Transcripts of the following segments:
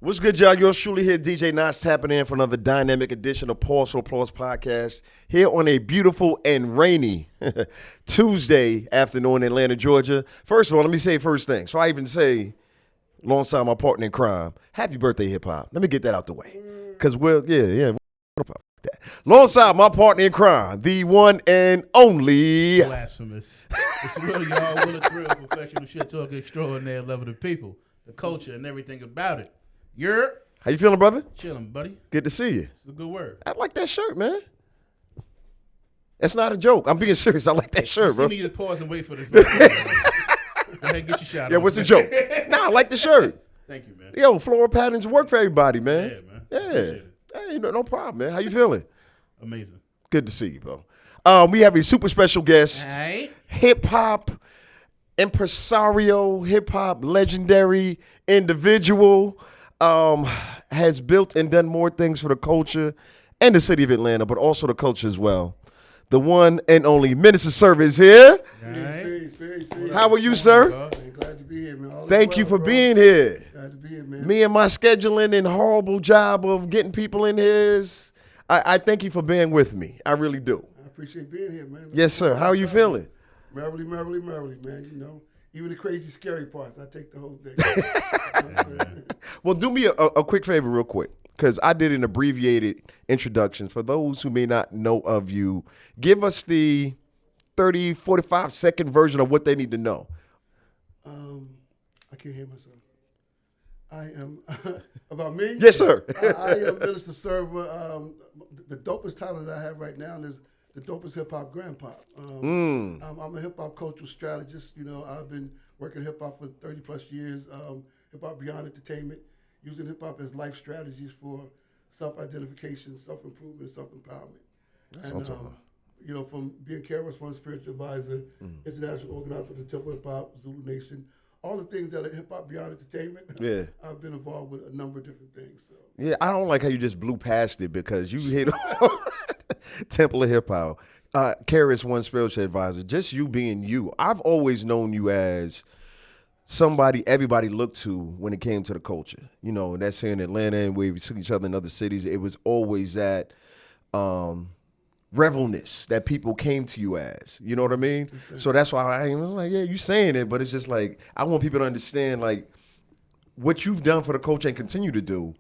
What's good, y'all? Yours truly here, DJ Nas, tapping in for another dynamic edition of Pause for Applause podcast here on a beautiful and rainy Tuesday afternoon in Atlanta, Georgia. First of all, let me say first thing. So I even say, alongside my partner in crime, happy birthday, hip hop. Let me get that out the way. Because alongside my partner in crime, the one and only. Blasphemous. It's Will, y'all. Will of Thrill, professional shit talk extraordinaire, love of the people, the culture, and everything about it. You're How you feeling, brother? chilling, buddy. Good to see you. It's a good word. I like that shirt, man. That's not a joke. I'm being serious. I like that shirt, See bro. me just pause and wait for this. Go ahead and get your shot. Yeah, off. what's the joke? Nah, I like the shirt. Thank you, man. Yo, floral patterns work for everybody, man. Yeah, man. Yeah. Appreciate it. Hey, no problem, man. How you feeling? Amazing. Good to see you, bro. We have a super special guest, All right. hip hop impresario, hip hop legendary individual. Has built and done more things for the culture and the city of Atlanta, but also the culture as well. The one and only Minister Service here. All right. Peace. How are you, sir? Man, glad to be here, man. All is Thank you well, for bro. being here. Glad to be here, man. Me and my scheduling and horrible job of getting people in here. I thank you for being with me. I really do. I appreciate being here, man. Yes, sir. How are you feeling? Merrily, man. You know, even the crazy, scary parts, I take the whole thing. Well, do me a quick favor real quick, because I did an abbreviated introduction. For those who may not know of you, give us the 30, 45-second version of what they need to know. I can't hear myself. I am, about me? Yes, sir. I am Minister Server. The dopest title that I have right now is the dopest hip-hop grandpa. I'm a hip-hop cultural strategist. You know, I've been working hip-hop for 30-plus years, hip-hop beyond entertainment, using hip-hop as life strategies for self-identification, self-improvement, self-empowerment. That's what I'm talking about. You know, from being KRS-One spiritual advisor, international organizer with the Temple Hip Hop, Zulu Nation, all the things that are hip-hop beyond entertainment, Yeah. I've been involved with a number of different things. So. Yeah, I don't like how you just blew past it, because you hit on Temple of Hip Hop, KRS-One spiritual advisor, just you being you. I've always known you as somebody everybody looked to when it came to the culture. You know, and that's here in Atlanta, and we see each other in other cities. It was always that revelness that people came to you as. You know what I mean? So that's why I was like, yeah, you saying it, but it's just like, I want people to understand, like, what you've done for the culture and continue to do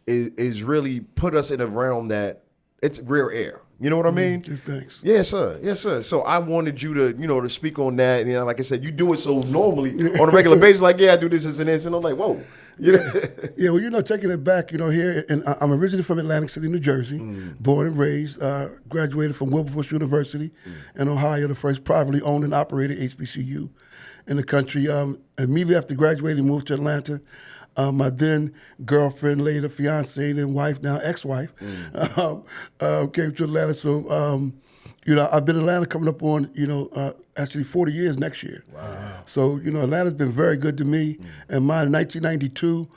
is really put us in a realm that it's rare air. You know what I mean? Thanks. Yes, sir. Yes, sir. So I wanted you to, to speak on that. And, like I said, you do it so normally on a regular basis. Like, yeah, I do this and this. And I'm like, whoa. Yeah, well, taking it back, here, and I'm originally from Atlantic City, New Jersey, born and raised, graduated from Wilberforce University in Ohio, the first privately owned and operated HBCU in the country. Immediately after graduating, moved to Atlanta. My then girlfriend, later fiance, then wife, now ex-wife, came to Atlanta. So, I've been in Atlanta coming up on, actually 40 years next year. Wow. So, Atlanta's been very good to me. And mine in 1992,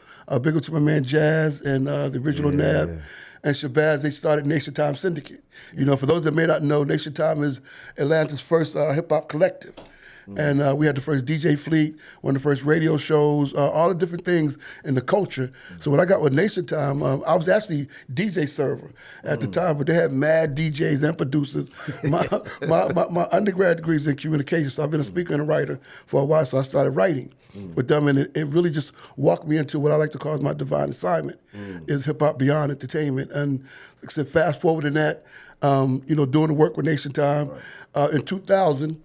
big up to my man Jazz and the original Nab and Shabazz, they started Nation Time Syndicate. For those that may not know, Nation Time is Atlanta's first hip-hop collective. And we had the first DJ Fleet, one of the first radio shows, all the different things in the culture. So when I got with Nation Time, I was actually DJ server at the time, but they had mad DJs and producers. My undergrad degree is in communication, so I've been a speaker and a writer for a while, so I started writing with them, and it really just walked me into what I like to call my divine assignment, is hip-hop beyond entertainment. And like I said, fast forward in that, doing the work with Nation Time. In 2000,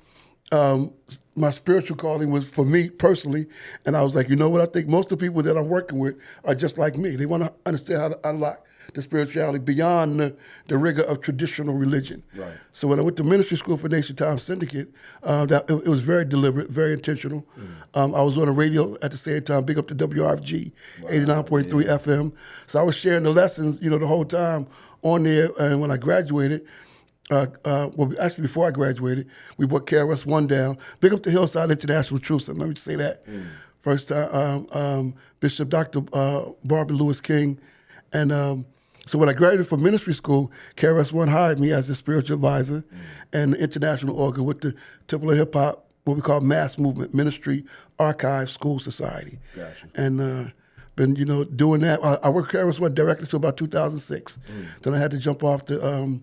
my spiritual calling was for me personally, and I was like, you know what? I think most of the people that I'm working with are just like me. They want to understand how to unlock the spirituality beyond the rigor of traditional religion. Right. So when I went to ministry school for Nation Time Syndicate, it was very deliberate, very intentional. I was on the radio at the same time, big up to WRFG, 89.3 FM. So I was sharing the lessons, the whole time on there. And when I graduated, actually before I graduated, we brought KRS-One down. Big up to Hillside International Truth Center. Let me just say that. First time, Bishop Dr. Barbara Lewis King. And so when I graduated from ministry school, KRS-One hired me as a spiritual advisor and international organ with the Temple of Hip Hop, what we call Mass Movement Ministry Archive School Society. Gotcha. And been, doing that. I worked at KRS-One directly to about 2006. Then I had to jump off the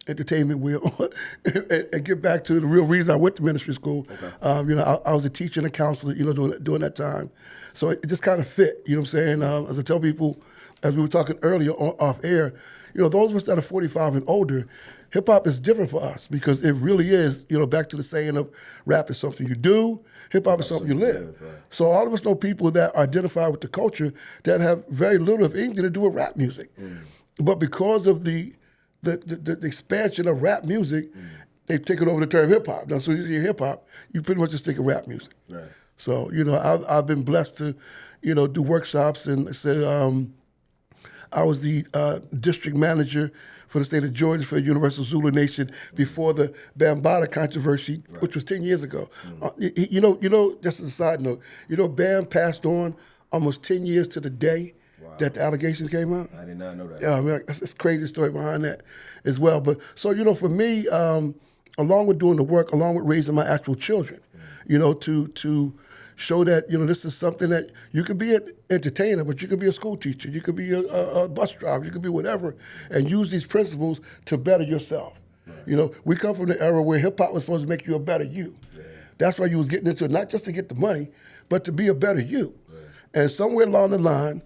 entertainment wheel and get back to the real reason I went to ministry school. Okay. I was a teacher and a counselor, during that time. So it just kind of fit, you know what I'm saying? As I tell people, as we were talking earlier off air, those of us that are 45 and older, hip-hop is different for us because it really is, back to the saying of rap is something you do, hip-hop is something you live. Right. So all of us know people that identify with the culture that have very little, if anything, to do with rap music. But because of the expansion of rap music, they've taken over the term hip-hop. Now, so you hear hip-hop, you pretty much just think of rap music. Right. So, I've been blessed to, do workshops and said I was the district manager for the state of Georgia for the Universal Zulu Nation before the Bambaataa controversy, which was 10 years ago. Just as a side note, Bam passed on almost 10 years to the day that the allegations came out. I did not know that. Yeah, I mean, it's a crazy story behind that as well. But so, for me, along with doing the work, along with raising my actual children, to show that, this is something that you could be an entertainer, but you could be a school teacher, you could be a bus driver, you could be whatever, and use these principles to better yourself. Right. We come from the era where hip-hop was supposed to make you a better you. Yeah. That's why you was getting into it, not just to get the money, but to be a better you. Right. And somewhere along the line,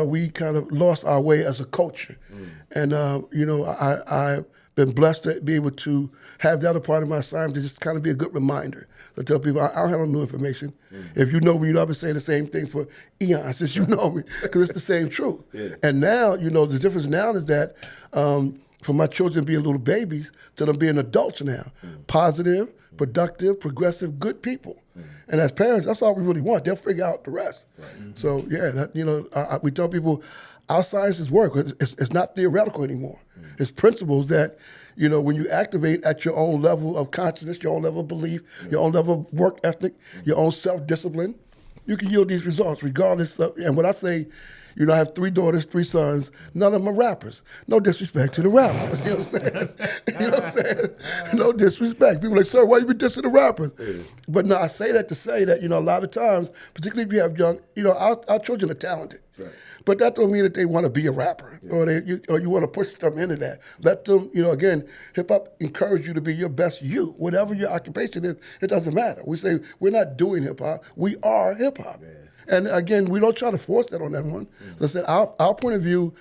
we kind of lost our way as a culture. And, I've been blessed to be able to have the other part of my assignment to just kind of be a good reminder. So I tell people, I don't have no new information. If you know me, I've been saying the same thing for eons since you know me, because it's the same truth. Yeah. And now, the difference now is that from my children being little babies to them being adults now, positive, productive, progressive, good people. And as parents, that's all we really want. They'll figure out the rest. Right. So yeah, we tell people our sciences work. It's not theoretical anymore. It's principles that, when you activate at your own level of consciousness, your own level of belief, your own level of work ethic, your own self-discipline, you can yield these results regardless of, and when I say, I have 3 daughters, 3 sons. None of them are rappers. No disrespect to the rappers. You know what I'm saying? You know what I'm saying? No disrespect. People are like, sir, why you be dissing the rappers? Yeah. But no, I say that to say that, a lot of times, particularly if you have young, our children are talented. Right. But that don't mean that they want to be a rapper or you want to push them into that. Let them, again, hip-hop encourage you to be your best you. Whatever your occupation is, it doesn't matter. We say we're not doing hip-hop. We are hip-hop. Man. And again, we don't try to force that on anyone. So I said, our point of view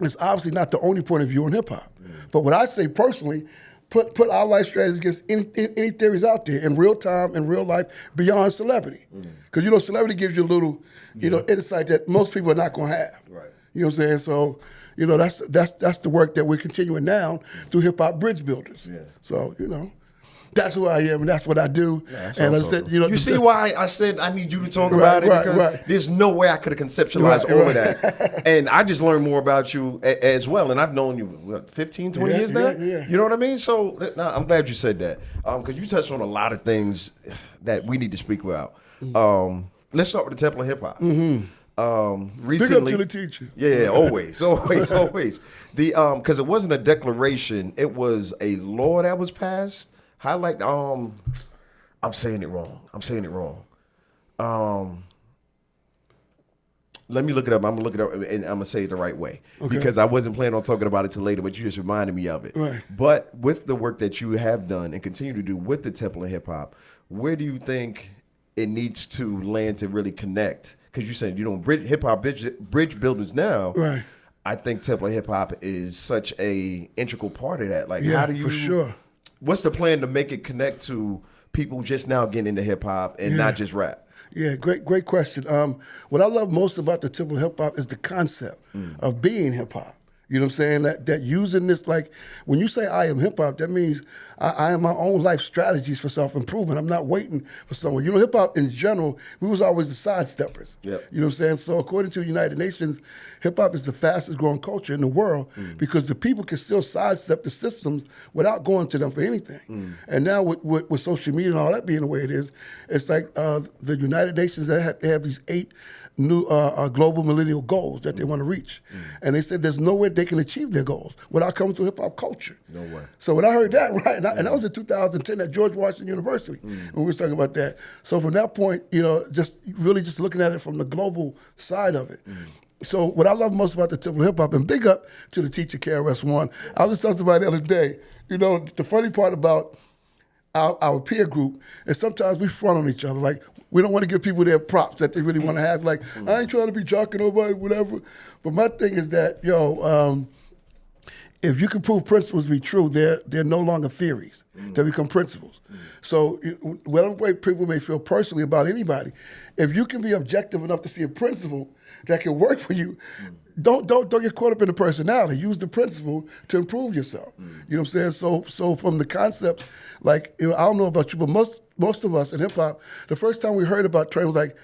is obviously not the only point of view in hip hop. But what I say personally, put our life strategies against any theories out there in real time, in real life, beyond celebrity. Because celebrity gives you a little, insight that most people are not going to have. Right. You know what I'm saying? So, that's the work that we're continuing now through Hip Hop Bridge Builders. Yeah. So, that's who I am, and that's what I do. Yeah, and I said, you see why I said I need you to talk about it? Because there's no way I could have conceptualized all of that. And I just learned more about you as well. And I've known you, what, 15, 20 years now? Yeah. You know what I mean? So I'm glad you said that. Because you touched on a lot of things that we need to speak about. Let's start with the Temple of Hip Hop. Recently, big up to the teacher. Yeah, always. Because it wasn't a declaration, it was a law that was passed. Highlight. I'm saying it wrong. Let me look it up. I'm gonna look it up and I'm gonna say it the right way because I wasn't planning on talking about it till later, but you just reminded me of it. Right. But with the work that you have done and continue to do with the Temple of Hip Hop, where do you think it needs to land to really connect? Because you said hip hop bridge builders now. Right. I think Temple of Hip Hop is such a integral part of that. Like, how do you? For sure. What's the plan to make it connect to people just now getting into hip hop and not just rap? Yeah, great question. What I love most about the Temple of Hip Hop is the concept of being hip hop. You know what I'm saying? That using this, like, when you say I am hip hop, that means I am my own life strategies for self-improvement. I'm not waiting for someone. Hip hop in general, we was always the sidesteppers. Yep. You know what I'm saying? So according to the United Nations, hip hop is the fastest growing culture in the world because the people can still sidestep the systems without going to them for anything. And now with social media and all that being the way it is, it's like the United Nations, they have these 8 new global millennial goals that they want to reach. And they said there's no way they can achieve their goals without coming to hip-hop culture. No way. So when I heard that, right, and that was in 2010 at George Washington University when we were talking about that. So from that point, just really just looking at it from the global side of it. So what I love most about the Temple of Hip Hop, and big up to the teacher, KRS-One. I was just talking about the other day, the funny part about our peer group is sometimes we front on each other. Like, we don't want to give people their props that they really want to have. Like, I ain't trying to be jocking nobody, whatever. But my thing is that, if you can prove principles to be true, they're no longer theories. They become principles. So whatever way people may feel personally about anybody, if you can be objective enough to see a principle that can work for you, don't get caught up in the personality. Use the principle to improve yourself. You know what I'm saying? So from the concept, like, I don't know about you, but most of us in hip hop, the first time we heard about training was like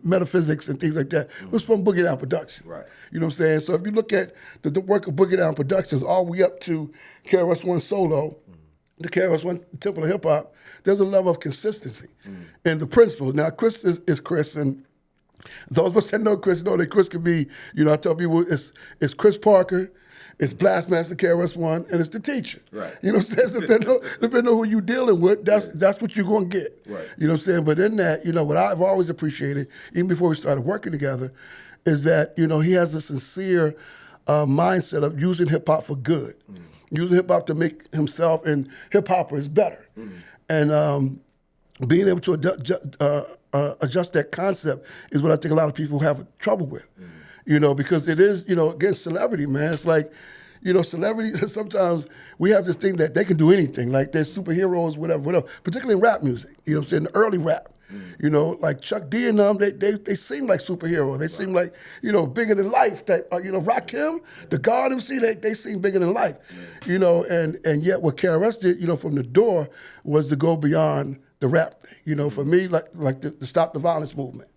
metaphysics and things like that. It was from Boogie Down Productions. Right. You know what I'm saying? So if you look at the work of Boogie Down Productions all the way up to KRS-One Solo, the KRS-One Temple of Hip Hop, there's a level of consistency in the principles. Now, Chris is Chris, and those of us that know Chris know that Chris could be, I tell people it's Chris Parker, it's Blastmaster KRS-One, and it's the teacher. Right. You know what I'm saying? Depending on who you're dealing with, that's what you're going to get. Right. You know what I'm saying? But in that, what I've always appreciated, even before we started working together, is that, he has a sincere mindset of using hip-hop for good. Using hip-hop to make himself and hip-hoppers better. And being able to adjust that concept is what I think a lot of people have trouble with. Because it is, against celebrity, man. It's like, celebrities, sometimes we have this thing that they can do anything. Like they're superheroes, whatever. Particularly in rap music, the early rap. Like Chuck D and them, they seem like superheroes. They seem like, bigger than life type. Rakim, the God MC, they seem bigger than life. And yet what KRS did, from the door was to go beyond the rap thing. For me, like the Stop the Violence movement,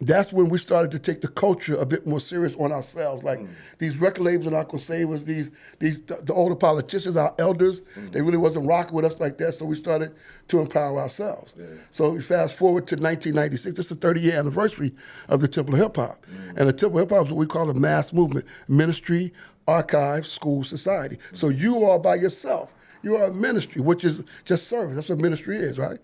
that's when we started to take the culture a bit more serious on ourselves. Like these record labels are not gonna save us. The older politicians, our elders, they really wasn't rocking with us like that. So we started to empower ourselves. Yeah. So we fast forward to 1996. This is the 30-year anniversary of the Temple of Hip Hop, and the Temple of Hip Hop is what we call a mass movement: ministry, archive, school, society. So you are by yourself. You are a ministry, which is just service. That's what ministry is, right?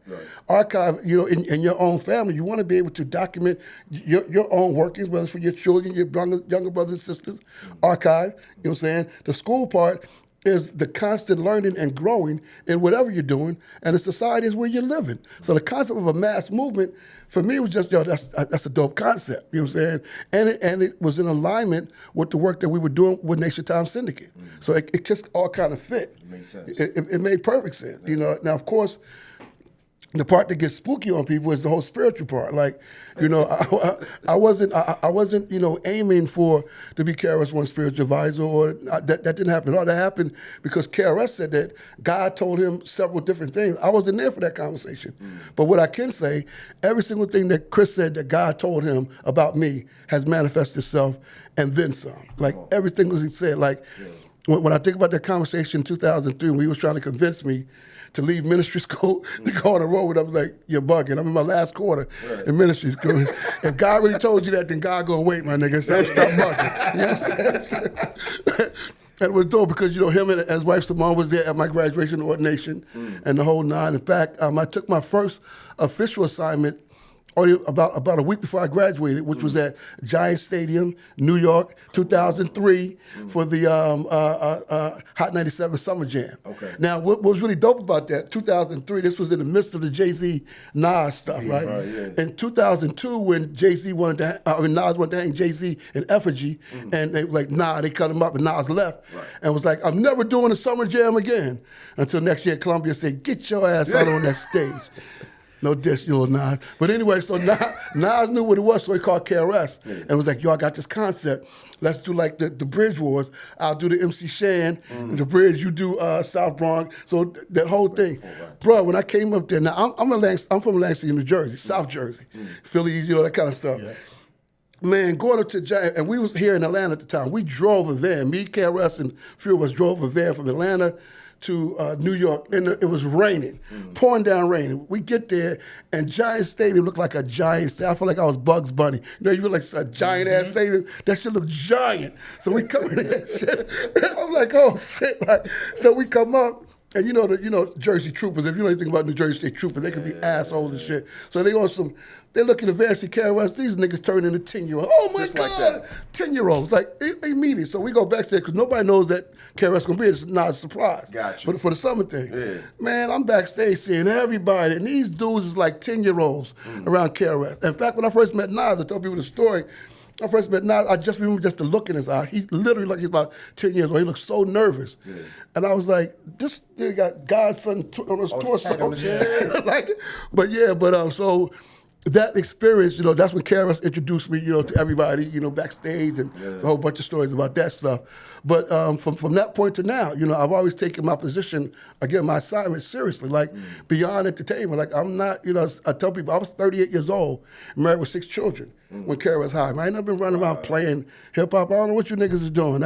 Archive, in your own family, you want to be able to document your own workings, whether it's for your children, your younger brothers and sisters. Archive, what I'm saying? The school part is the constant learning and growing in whatever you're doing, and the society is where you're living. So the concept of a mass movement, for me, was just, that's a dope concept, you know what I'm saying? And it was in alignment with the work that we were doing with Nation Time Syndicate. So it just all kind of fit. It makes sense. It made perfect sense, Now, of course, the part that gets spooky on people is the whole spiritual part. Like, I wasn't, aiming to be KRS-One's spiritual advisor, or that didn't happen at all. That happened because KRS said that God told him several different things. I wasn't there for that conversation. But what I can say, every single thing that Chris said that God told him about me has manifested itself and then some. Like everything he said. Like when I think about that conversation in 2003, when he was trying to convince me to leave ministry school to go on the road with, I was like, you're bugging. I'm in my last quarter in ministry school. If God really told you that, then God gonna wait, my nigga. So stop bugging. You know what I'm saying? And it was dope because, him and his wife Simone was there at my graduation ordination and the whole nine. In fact, I took my first official assignment only about a week before I graduated, which was at Giant Stadium, New York, 2003, for the Hot 97 Summer Jam. Okay. Now, what was really dope about that, 2003, this was in the midst of the Jay-Z Nas stuff, right? In 2002, when Nas wanted to hang Jay-Z in effigy, and they were like, nah, they cut him up, and Nas left, and was like, I'm never doing a Summer Jam again. Until next year, Columbia said, get your ass out on that stage. No diss, you little Nas. But anyway, so Nas knew what it was, so he called KRS and was like, yo, I got this concept. Let's do like the Bridge Wars. I'll do the MC Shan, the Bridge, you do South Bronx. So that whole thing. Bro, when I came up there, now I'm from Lansing, New Jersey, South Jersey, Philly, that kind of stuff. Yeah. Man, going up to Giant, and we was here in Atlanta at the time. We drove a van. Me, KRS, and a few of us drove a van from Atlanta to New York, and it was raining, pouring down rain. We get there, and Giant Stadium looked like a giant stadium. I felt like I was Bugs Bunny. You know, you were like a giant ass stadium. That shit looked giant. So we come in that shit. I'm like, oh shit! Right? So we come up. And you know Jersey Troopers. If you know anything about New Jersey State Troopers, they can be assholes and shit. So they look at the Vancy Carol. These niggas turn into 10-year-olds. Oh my Just like God, that. 10-year-olds like immediate. So we go backstage because nobody knows that KRS gonna be. It's not a surprise. Gotcha. For the summer thing. Yeah. Man, I'm backstage seeing everybody, and these dudes is like 10-year-olds around KRS. In fact, when I first met Nas, I tell people the story. I first met Nas, I just remember just the look in his eye. He's literally like he's about 10 years old. He looks so nervous. Yeah. And I was like, this nigga got Godson on his torso. So that experience, that's when KRS introduced me, to everybody, backstage, and a whole bunch of stories about that stuff. But from that point to now, I've always taken my position, again, my assignment seriously, like beyond entertainment. Like I'm not, I tell people I was 38 years old, married with 6 children when KRS hired me. I ain't never been running around playing hip hop. I don't know what you niggas is doing.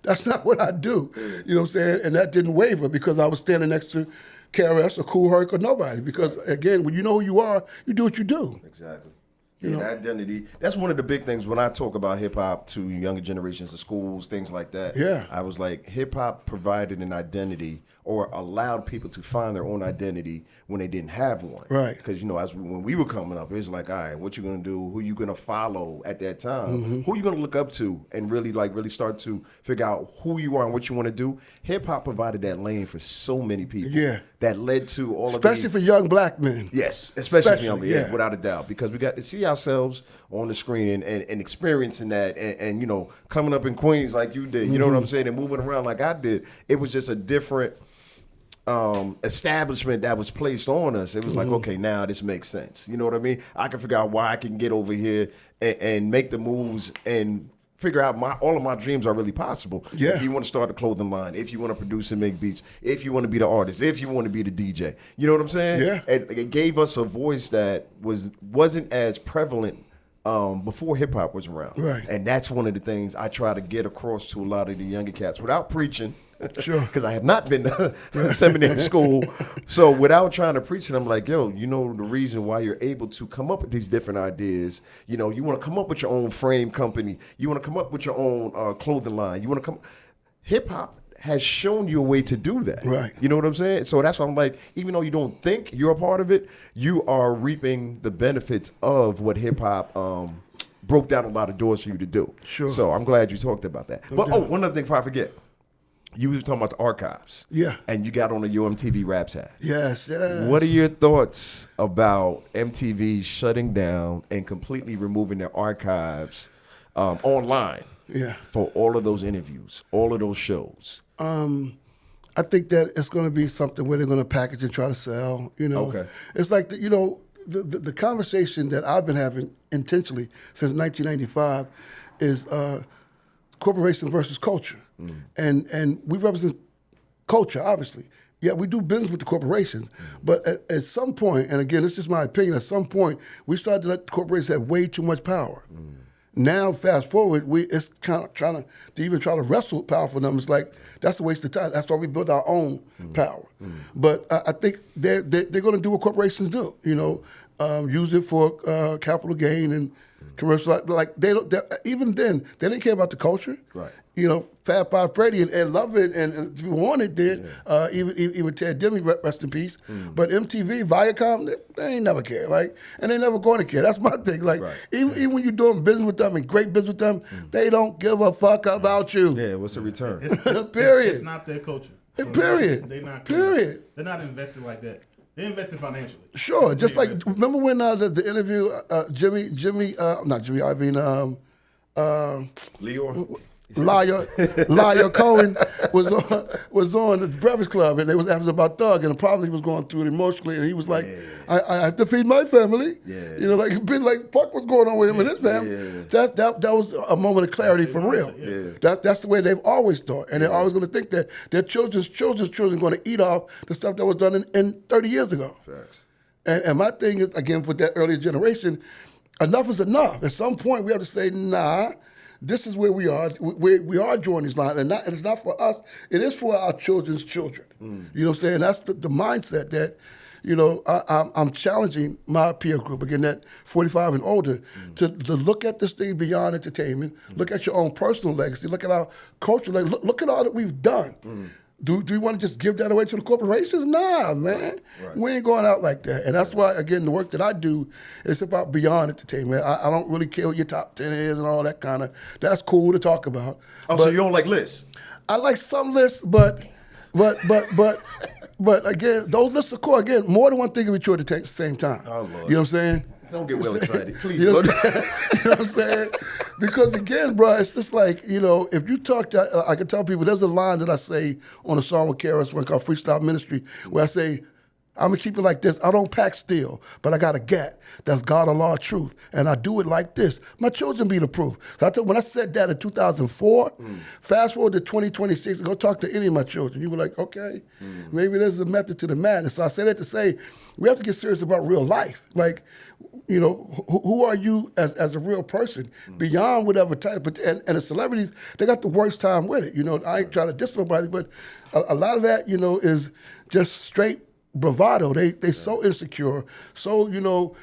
That's not what I do. You know what I'm saying? And that didn't waver because I was standing next to KRS or Kool Herc or nobody. Because again, when you know who you are, you do what you do. Exactly. Yeah, identity. That's one of the big things when I talk about hip hop to younger generations of schools, things like that. Yeah. I was like, hip hop provided an identity or allowed people to find their own identity when they didn't have one. Right. Because, when we were coming up, it was like, all right, what you going to do? Who you going to follow at that time? Who you going to look up to and really start to figure out who you are and what you want to do? Hip hop provided that lane for so many people. Yeah. That led to all Especially for young black men. Yes, especially for young Especially, men, yeah. without a doubt, because we got to see ourselves on the screen and experiencing that and coming up in Queens like you did, you know what I'm saying, and moving around like I did. It was just a different establishment that was placed on us. It was like, okay, now this makes sense. You know what I mean? I can figure out why I can get over here and make the moves and figure out all of my dreams are really possible. Yeah. If you want to start a clothing line, if you want to produce and make beats, if you want to be the artist, if you want to be the DJ. You know what I'm saying? Yeah. And it gave us a voice that wasn't as prevalent before hip hop was around. Right. And that's one of the things I try to get across to a lot of the younger cats without preaching. Sure. Because I have not been to seminary school. So without trying to preach it, I'm like, the reason why you're able to come up with these different ideas, you want to come up with your own frame company. You want to come up with your own clothing line. You want to hip hop has shown you a way to do that. Right. You know what I'm saying? So that's why I'm like, even though you don't think you're a part of it, you are reaping the benefits of what hip hop broke down a lot of doors for you to do. Sure. So I'm glad you talked about that. One other thing before I forget. You were talking about the archives. Yeah. And you got on the UMTV Raps hat. Yes, yes. What are your thoughts about MTV shutting down and completely removing their archives online for all of those interviews, all of those shows? I think that it's going to be something where they're going to package and try to sell. Okay. It's like the conversation that I've been having intentionally since 1995 is corporation versus culture, and we represent culture, obviously. Yeah, we do business with the corporations, but at some point, and again, it's just my opinion. At some point, we started to let the corporations have way too much power. Now, fast forward, it's kind of trying to even try to wrestle with power for them. It's like that's a waste of time. That's why we built our own power. But I think they're going to do what corporations do. Use it for capital gain and commercial. Like even then they didn't care about the culture. Right. Fab Five Freddy and Love It and Wanted did. Even Ted Demme, rest in peace. But MTV, Viacom, they ain't never care. And they never going to care. That's my thing. Even when you're doing business with them and great business with them, they don't give a fuck about you. Yeah, what's the return? Period. It's not their culture. Period. They're not. Period. They're not invested like that. They invested financially. Sure. Just like remember when the interview not Jimmy Iovine, Leor? Lyle Cohen was on the Breakfast Club, and they was asking about Thug, and probably he was going through it emotionally, and he was like, I have to feed my family. Yeah. Fuck what's going on with him and his family. Yeah. That was a moment of clarity for real. Yeah. That's the way they've always thought, and they're always going to think that their children's children going to eat off the stuff that was done in 30 years ago. Facts. And my thing is, again, with that earlier generation, enough is enough. At some point, we have to say, nah, this is where we are. We are drawing these lines, and it's not for us. It is for our children's children. You know what I'm saying? That's the mindset that, you know, I'm challenging my peer group, again, that 45 and older, to look at this thing beyond entertainment, look at your own personal legacy, look at our cultural legacy, look at all that we've done. Do you want to just give that away to the corporations? Nah, man. Right. We ain't going out like that. And that's why, again, the work that I do is about beyond entertainment. I don't really care what your top 10 is and all that kind of, that's cool to talk about. Oh, but so you don't like lists? I like some lists, but again, those lists are cool. Again, more than one thing can be true at the same time. Oh, Lord. You know what I'm saying? Don't get well excited. Please. You know what I'm saying? Because again, bro, it's just like, you know, if you talk to, I can tell people, there's a line that I say on a song with KRS One called Freestyle Ministry, where I say, I'm gonna keep it like this. I don't pack steel, but I got a gat that's God, Allah, truth, and I do it like this. My children be the proof. So when I said that in 2004, fast forward to 2026, go talk to any of my children. You were like, okay, maybe there's a method to the madness. So I say that to say, we have to get serious about real life. Like, you know, who are you as a real person beyond whatever type? But and the celebrities, they got the worst time with it. You know, I ain't trying to diss somebody, but a lot of that, you know, is just straight bravado. They so insecure. So you know,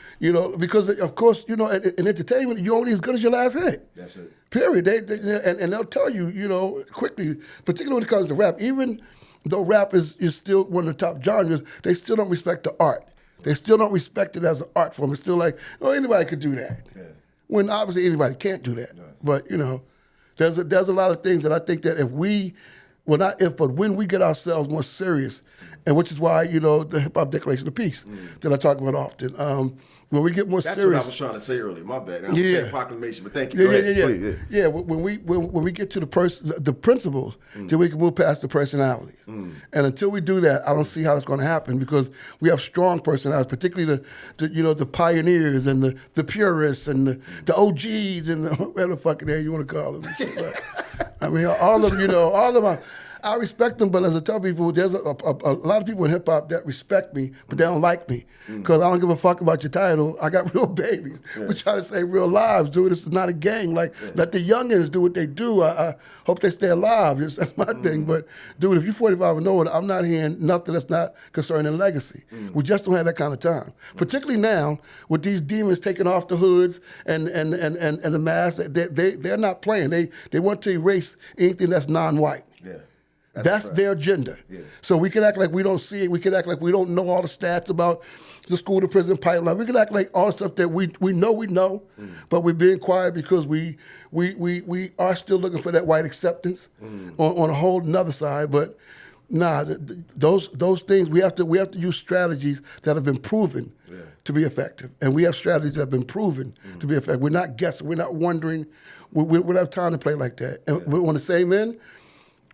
because of course, you know, in entertainment, you're only as good as your last hit. That's it. Period. And they'll tell you, you know, quickly, particularly when it comes to rap. Even though rap is still one of the top genres, they still don't respect the art. They still don't respect it as an art form. It's still like, oh, anybody could do that. Yeah. When obviously anybody can't do that. Right. But you know, there's a lot of things that I think that when we get ourselves more serious, and which is why, you know, the Hip Hop Declaration of Peace that I talk about often. When we get more That's serious. That's what I was trying to say earlier. My bad. I was saying proclamation, but thank you. Go ahead, please. Yeah. When we get to the principles, then we can move past the personalities. And until we do that, I don't see how it's going to happen, because we have strong personalities, particularly the pioneers and the purists and the OGs and whatever the fucking hell you want to call them. I mean, all of them. I respect them, but as I tell people, there's a lot of people in hip hop that respect me, but they don't like me because I don't give a fuck about your title. I got real babies. Yeah. We try to save real lives, dude. This is not a gang. Like, let the youngins do what they do. I hope they stay alive. That's my thing. But, dude, if you're 45 and older, I'm not hearing nothing that's not concerning legacy. We just don't have that kind of time. Particularly now, with these demons taking off the hoods and the masks, they're not playing. They want to erase anything that's non-white. Yeah. That's their agenda. Yeah. So we can act like we don't see it. We can act like we don't know all the stats about the school to prison pipeline. We can act like all the stuff that we know, but we're being quiet because we are still looking for that white acceptance on a whole another side. But nah, those things we have to use strategies that have been proven to be effective, and we have strategies that have been proven to be effective. We're not guessing. We're not wondering. We don't have time to play like that. And on the same end,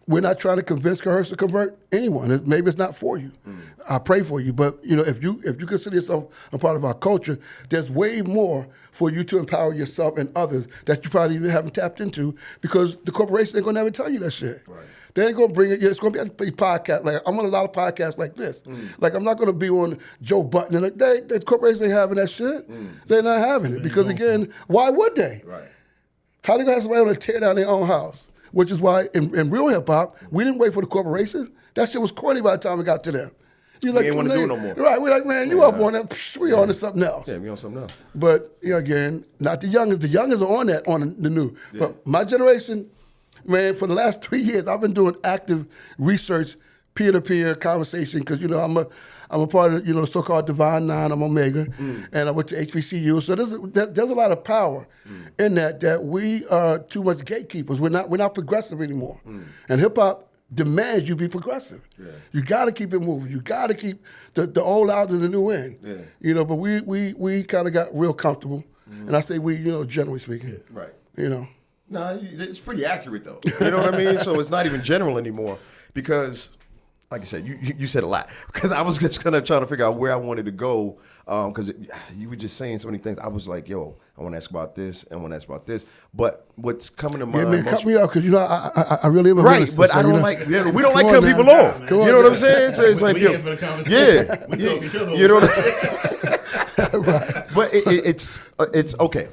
we're not trying to convince, coerce, or convert anyone. Maybe it's not for you. I pray for you, but you know, if you consider yourself a part of our culture, there's way more for you to empower yourself and others that you probably even haven't tapped into, because the corporations ain't gonna never tell you that shit. Right. They ain't gonna bring it. It's gonna be a podcast. Like, I'm on a lot of podcasts like this. Like, I'm not gonna be on Joe Button. And the corporations ain't having that shit. They're not having it because, again, why would they? Right. How they gonna have somebody able to tear down their own house? Which is why in real hip hop, we didn't wait for the corporations. That shit was corny by the time it got to them. You like, ain't want to do it no more. Right, we're like, man, you up on that? We on to something else. Yeah, we on something else. But again, not the youngest. The youngest are on that, on the new. Yeah. But my generation, man, for the last 3 years, I've been doing active research, peer-to-peer conversation, because I'm a part of the so-called Divine Nine. I'm Omega, and I went to HBCU. So there's a lot of power in that we are too much gatekeepers. We're not progressive anymore, and hip hop demands you be progressive. Yeah. You got to keep it moving. You got to keep the old out and the new in. Yeah. But we kind of got real comfortable, and I say we, generally speaking. Yeah. Right. No, it's pretty accurate though. You know what I mean? So it's not even general anymore, because, like I said, you said a lot, because I was just kind of trying to figure out where I wanted to go, because you were just saying so many things. I was like, yo, I want to ask about this, and I want to ask about this. But what's coming to mind? Yeah, man, cut me off, because I really am a right, minister, but so, I don't like. Yeah, we don't like cutting people off. You know what I'm saying? So it's like, we here for the conversation. We talk to each other. Right. But it's okay.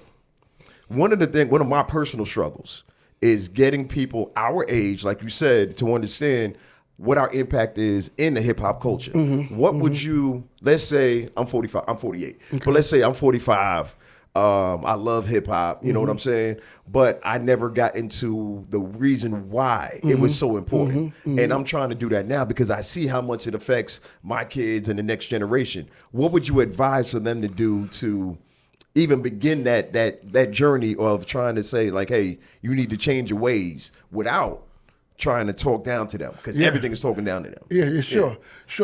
one of my personal struggles is getting people our age, like you said, to understand what our impact is in the hip hop culture. What would you, let's say I'm 45, I'm 48, but let's say I'm 45. I love hip hop, you know what I'm saying? But I never got into the reason why it was so important. And I'm trying to do that now because I see how much it affects my kids and the next generation. What would you advise for them to do to even begin that journey of trying to say, like, hey, you need to change your ways without trying to talk down to them, because everything is talking down to them. Yeah, sure.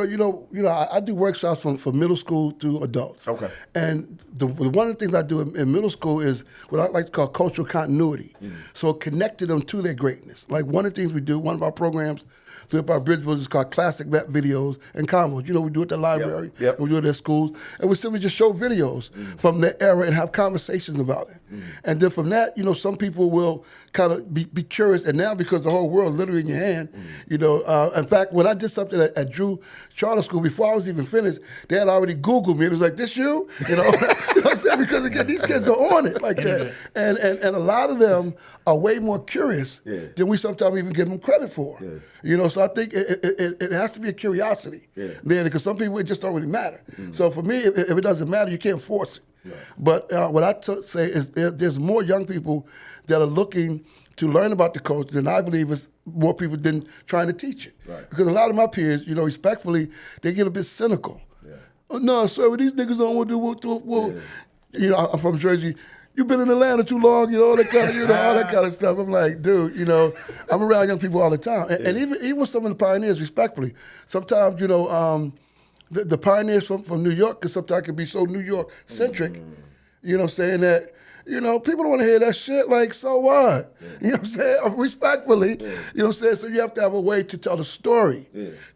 You know, I do workshops from middle school to adults. Okay. And one of the things I do in middle school is what I like to call cultural continuity. So connecting them to their greatness. Like one of the things we do, one of our programs through our Bridgeville is called Classic Rap Videos and Convos. You know, we do it at the library, Yep. and we do it at schools, and we simply just show videos from their era and have conversations about it. And then from that, you know, some people will kind of be curious, and now because the whole world literally in your hand, you know, in fact, when I did something at Drew Charter School, before I was even finished, they had already Googled me. It was like, this you? You know, you know what I'm saying? Because again, these kids are on it like that. And a lot of them are way more curious than we sometimes even give them credit for. You know, so I think it has to be a curiosity there, because some people, it just don't really matter. So for me, if it doesn't matter, you can't force it. But what I say is there's more young people that are looking to learn about the culture than I believe is more people than trying to teach it. Right. Because a lot of my peers, you know, respectfully, they get a bit cynical. Oh, no, sir, these niggas don't want to do you know, I'm from Jersey. You've been in Atlanta too long, you know, all that kind of, all that kind of stuff. I'm like, dude, you know, I'm around young people all the time. And even some of the pioneers, respectfully, sometimes, you know, the pioneers from New York sometimes can be so New York centric, you know, saying that, you know, people don't want to hear that shit. Like, so what? You know what I'm saying? Respectfully, you know what I'm saying? So you have to have a way to tell the story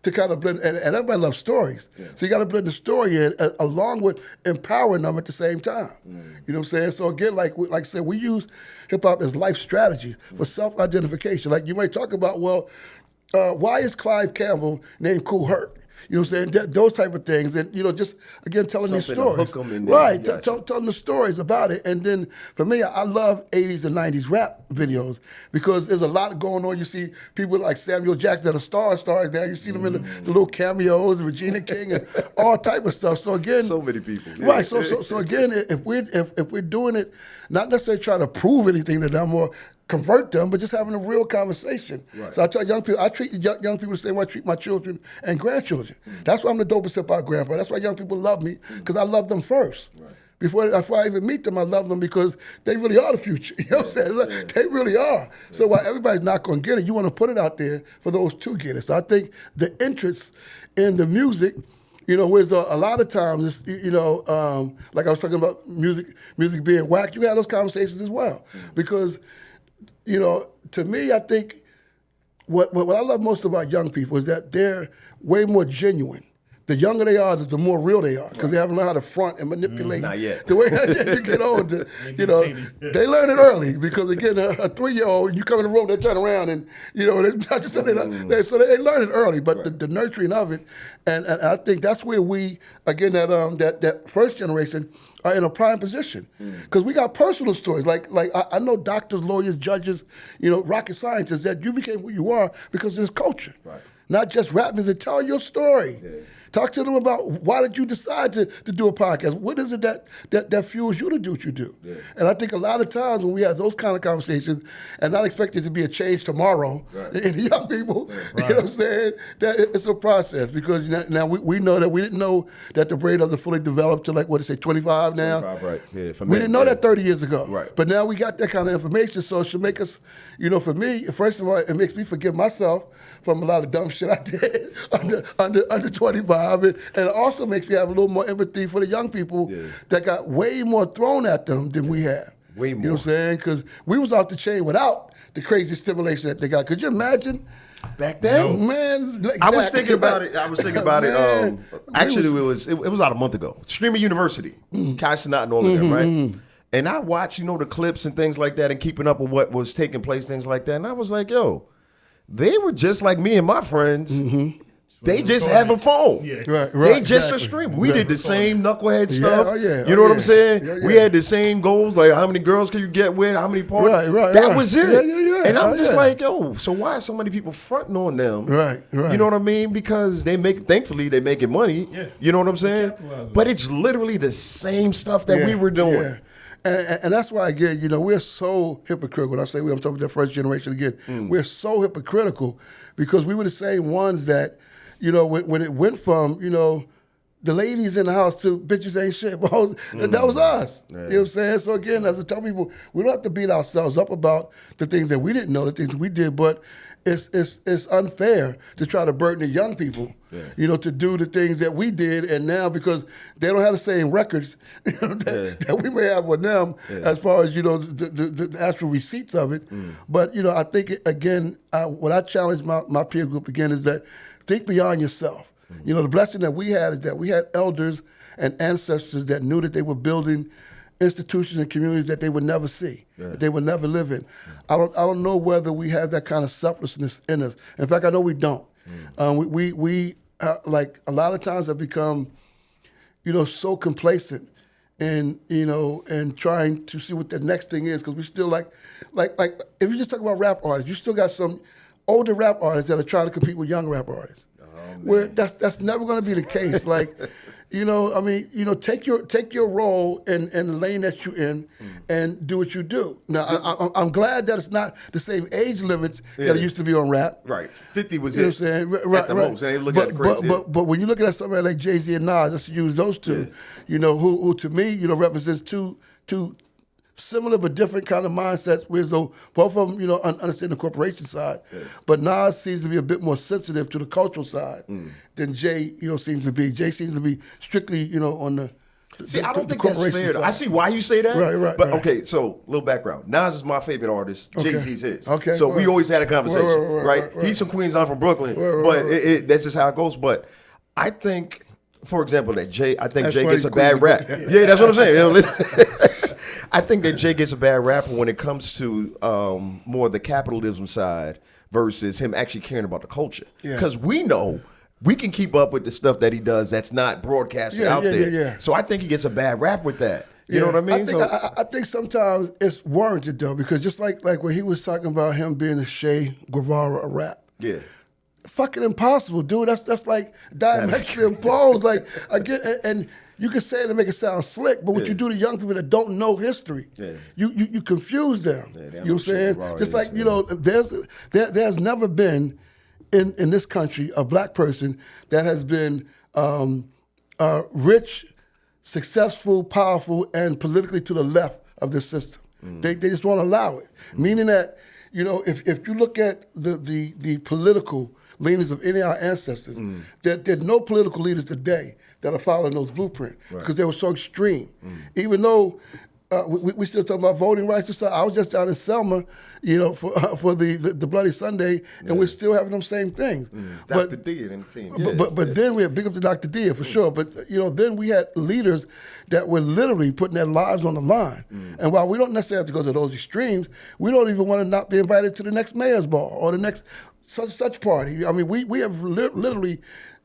to kind of blend, and everybody loves stories. So you got to blend the story in along with empowering them at the same time. You know what I'm saying? So again, like I said, we use hip hop as life strategies for self-identification. Like you might talk about, well, why is Clive Campbell named Kool Herc? You know what I'm saying? Those type of things. And, you know, just, again, telling these Something to stories. hook 'em in there. Right, Gotcha. telling the stories about it. And then, for me, I love 80s and 90s rap videos because there's a lot going on. You see people like Samuel Jackson that are stars now. You see them in the little cameos, Regina King, and all type of stuff. So, again. So many people. Right, so again, if we're doing it, not necessarily trying to prove anything to them or convert them, but just having a real conversation. Right. So I tell young people, I treat young people the same way I treat my children and grandchildren. That's why I'm the dopest hip hop grandpa. That's why young people love me, because I love them first. Right. Before I even meet them, I love them because they really are the future. You know what I'm saying? They really are. So while everybody's not going to get it, you want to put it out there for those to get it. So I think the interest in the music, you know, whereas a lot of times, it's, you know, like I was talking about music being whack, you have those conversations as well. Because, you know, to me, I think what I love most about young people is that they're way more genuine. The younger they are, the more real they are, because they haven't learned how to front and manipulate. Not yet. The way you get older, you know, they learn it early. Because again, a 3-year-old, you come in the room, they turn around and, you know, so they learn it early. But the nurturing of it, and I think that's where we, again, that first generation are in a prime position. Because we got personal stories. Like I know doctors, lawyers, judges, you know, rocket scientists, that you became who you are because of this culture. Right. Not just rap music, tell your story. Yeah. Talk to them about why did you decide to do a podcast? What is it that fuels you to do what you do? Yeah. And I think a lot of times when we have those kind of conversations and not expect it to be a change tomorrow in young people, you know what I'm saying? That it's a process because now we know that we didn't know that the brain doesn't fully develop to 25 now. 25, right. Yeah, we didn't know that 30 years ago. Right. But now we got that kind of information, so it should make us, you know, for me, first of all, it makes me forgive myself from a lot of dumb shit I did under 25. And it also makes me have a little more empathy for the young people that got way more thrown at them than we have. Way more. You know what I'm saying? Because we was off the chain without the crazy stimulation that they got. Could you imagine? Back then? No. Man. Exactly. I was thinking about it. Actually, it was about a month ago. Streaming University, Kai Cenat and all of them, right? And I watched, you know, the clips and things like that and keeping up with what was taking place, things like that. And I was like, yo, they were just like me and my friends. They just having fun. Yeah. Right, They just exactly. a stream. We Yeah. did the same knucklehead Yeah, stuff. oh, yeah, You know oh, what I'm yeah. saying? Yeah, We yeah. had the same goals, like how many girls can you get with, how many parties. Right, that right. was it. Yeah, yeah, yeah. And I'm Oh, just yeah. like, yo, so why are so many people fronting on them? Right, right. You know what I mean? Because thankfully they making money. Yeah. You know what I'm saying? capitalizing. But it's literally the same stuff that we were doing. Yeah. And that's why, again, we're so hypocritical. When I say we, I'm talking about that first generation again. We're so hypocritical because we were the same ones that, when it went from, the ladies in the house to bitches ain't shit. Well, that was us. You know what I'm saying? So again, as I tell people, we don't have to beat ourselves up about the things that we didn't know, the things we did, but it's unfair to try to burden the young people, to do the things that we did, and now because they don't have the same records that we may have with them, as far as the actual receipts of it. But I think again, what I challenge my peer group again is that think beyond yourself. The blessing that we had is that we had elders and ancestors that knew that they were building institutions and communities that they would never see, that they would never live in. I don't know whether we have that kind of selflessness in us. In fact, I know we don't. We like a lot of times have become, so complacent and trying to see what the next thing is, because we still like if you just talk about rap artists, you still got some older rap artists that are trying to compete with young rap artists. Where that's never going to be the case. Like, take your role in the lane that you're in and do what you do. Now, I'm glad that it's not the same age limits that it used to be on rap. Right. 50 was You know it. what I'm saying? At Right, the right. most. And they look at it crazy. But when you're looking at somebody like Jay-Z and Nas, let's use those two, who to me, represents two similar but different kind of mindsets, whereas though both of them, understand the corporation side. But Nas seems to be a bit more sensitive to the cultural side than Jay, seems to be. Jay seems to be strictly, on the See, I don't think that's corporation fair. side. I see why you say that. Right, But right. okay, so little background. Nas is my favorite artist. Okay. Jay-Z's his. Okay, So we right. always had a conversation, Right. He's from Queens, I'm from Brooklyn. Right. But that's just how it goes. But I think, for example, that Jay That's Jay funny, gets a Queens bad of rap. Brooklyn. Yeah, that's what I'm saying. Listen. I think that Jay gets a bad rap when it comes to more the capitalism side versus him actually caring about the culture. Yeah. Because we know we can keep up with the stuff that he does that's not broadcasted out there. Yeah. So I think he gets a bad rap with that. You know what I mean? I think sometimes it's warranted though, because just like when he was talking about him being a Che Guevara of rap. Yeah. Fucking impossible, dude. That's like diametrically opposed. Like again, and you can say it to make it sound slick, but what you do to young people that don't know history, you confuse them. they You don't know what I'm know shit saying? about Just it, like there's never been in this country a black person that has been rich, successful, powerful, and politically to the left of this system. They just won't allow it. Meaning that, if you look at the political leanings of any of our ancestors, there are no political leaders today that are following those blueprints because they were so extreme. Even though we still talking about voting rights. I was just down in Selma, for the Bloody Sunday, and we're still having them same things. Dr. D and the team. But then we had big up to Dr. D for sure. But then we had leaders that were literally putting their lives on the line. And while we don't necessarily have to go to those extremes, we don't even want to not be invited to the next mayor's ball or the next such party. I mean, we have literally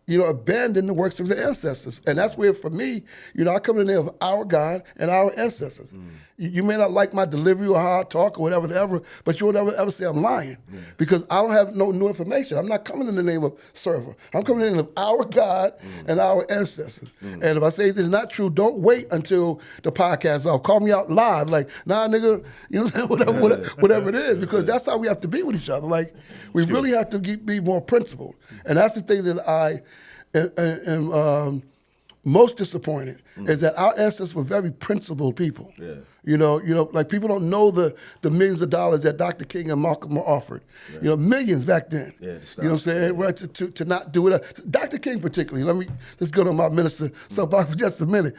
abandon the works of the ancestors. And that's where, for me, I come in there of our God and our ancestors. You may not like my delivery or how I talk or whatever, but you will never ever say I'm lying because I don't have no new information. I'm not coming in the name of server. I'm coming in the name of our God and our ancestors. And if I say this is not true, don't wait until the podcast is off. Call me out live, like, nah, nigga, whatever it is, because that's how we have to be with each other. Like, we really have to be more principled. And that's the thing that I am most disappointed is that our ancestors were very principled people. Like people don't know the millions of dollars that Dr. King and Malcolm were offered. Millions back then. You know what I'm saying? Right, to not do it. Dr. King particularly. Let's go to my minister soapbox for just a minute.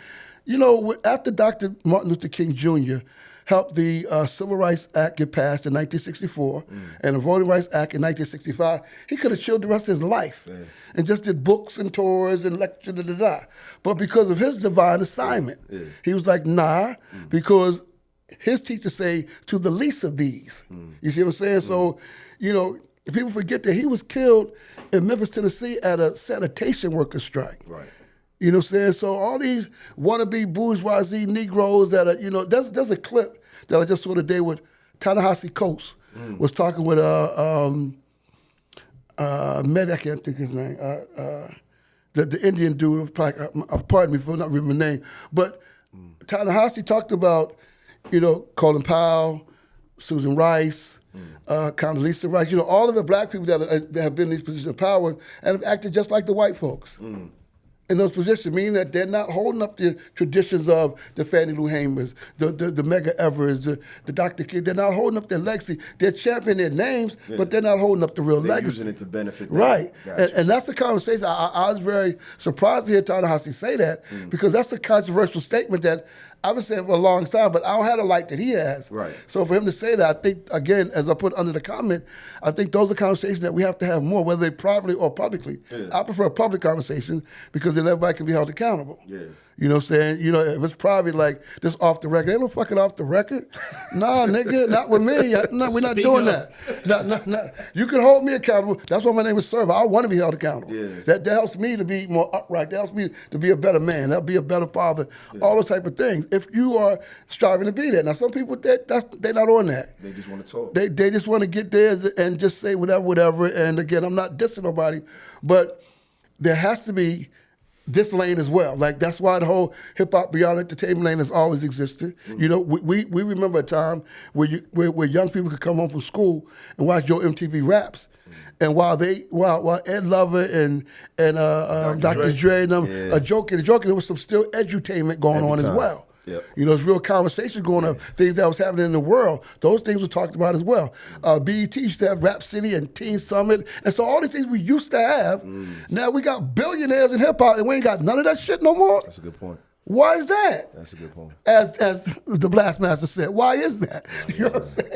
After Dr. Martin Luther King Jr. helped the Civil Rights Act get passed in 1964 and the Voting Rights Act in 1965, he could have chilled the rest of his life and just did books and tours and lectures, But because of his divine assignment, he was like, nah, because his teachers say, to the least of these. You see what I'm saying? So, people forget that he was killed in Memphis, Tennessee at a sanitation worker strike. Right. You know what I'm saying? So all these wannabe bourgeoisie Negroes that are, there's a clip that I just saw today with Ta-Nehisi Coates was talking with I can't think of his name. The Indian dude, pardon me for not remembering the name, but Ta-Nehisi talked about, Colin Powell, Susan Rice, Condoleezza Rice, all of the black people that have been in these positions of power and have acted just like the white folks. In those positions, meaning that they're not holding up the traditions of the Fannie Lou Hamers, the Medgar Evers, the Dr. King. They're not holding up their legacy. They're championing their names, but they're not holding up the real They're legacy. using it to benefit them. Right. Gotcha. And that's the conversation. I was very surprised to hear Ta-Nehisi say that because that's a controversial statement that I've been saying for a long time, but I don't have the light that he has. Right. So for him to say that, I think, again, as I put under the comment, I think those are conversations that we have to have more, whether they privately or publicly. Yeah. I prefer a public conversation because then everybody can be held accountable. Yeah. You know what I'm saying? If it's private, like this off the record, ain't no fucking off the record. Nah, nigga, not with me. No, we're not doing that. No. You can hold me accountable. That's why my name is Server. I want to be held accountable. Yeah. That helps me to be more upright. That helps me to be a better man. That'll be a better father. Yeah. All those type of things. If you are striving to be that. Now, some people, they're not on that. They just want to talk. They just want to get there and just say whatever. And again, I'm not dissing nobody, but there has to be this lane as well. Like, that's why the whole hip-hop beyond entertainment lane has always existed. We remember a time where young people could come home from school and watch your MTV Raps. And while Ed Lover and Dr. Dre and them are joking, there was some still edutainment going on as well. Yep. There's real conversation going on, things that was happening in the world. Those things were talked about as well. BET used to have Rap City and Teen Summit. And so all these things we used to have, now we got billionaires in hip hop and we ain't got none of that shit no more. That's a good point. Why is that? That's a good point. As the Blastmaster said, why is that? You know what I'm saying?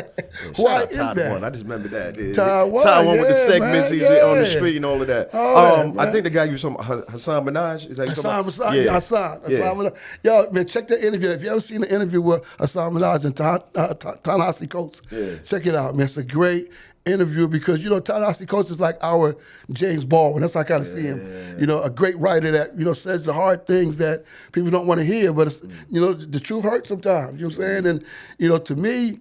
Why is Todd that? One. I just remember that. Todd One with the yeah, segments man, on the yeah. street and all of that. All that, I think the guy you saw, Hassan Minaj. Is that Hassan. Yeah. Hassan Minaj. Yo, man, check that interview. If you ever seen the interview with Hassan Minaj and Ta-Nehisi Coates, check it out, man. It's a great interview because, Ta-Nehisi Coates is like our James Baldwin. That's how I kind of see him. A great writer that, says the hard things that people don't want to hear, but, it's, the truth hurts sometimes. You know what I'm saying? And, to me,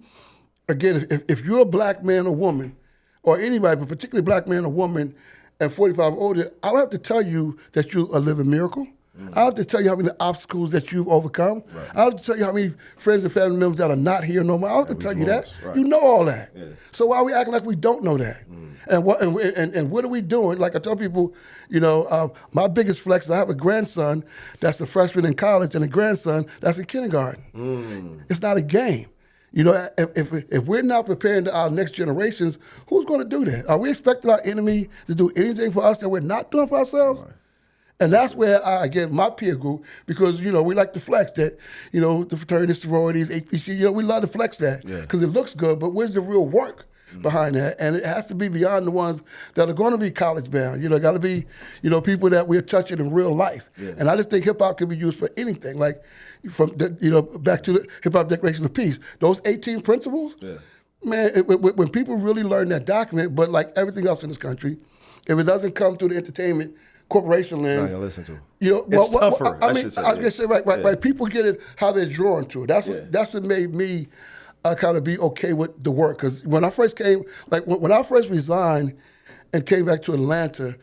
again, if you're a black man or woman, or anybody, but particularly black man or woman at 45 or older, I don't have to tell you that you're a living miracle. I don't have to tell you how many obstacles that you've overcome. Right. I don't have to tell you how many friends and family members that are not here no more. I don't have to tell you that. Right. You know all that. Yeah. So why are we acting like we don't know that? And what are we doing? Like I tell people, my biggest flex is I have a grandson that's a freshman in college and a grandson that's in kindergarten. It's not a game. If we're not preparing our next generations, who's going to do that? Are we expecting our enemy to do anything for us that we're not doing for ourselves? Right. And that's where I get my peer group, because, we like to flex that, the fraternities, sororities, HBC, we love to flex that because it looks good, but where's the real work behind that? And it has to be beyond the ones that are going to be college bound. Got to be, people that we're touching in real life. Yeah. And I just think hip hop can be used for anything. Like from, back to the Hip Hop Declaration of Peace, those 18 principles, man, when people really learn that document, but like everything else in this country, if it doesn't come through the entertainment corporation lens, listen to. It's tougher. I was gonna say right. People get it how they're drawn to it. That's what made me kind of be okay with the work. Because when I first came, when I first resigned and came back to Atlanta,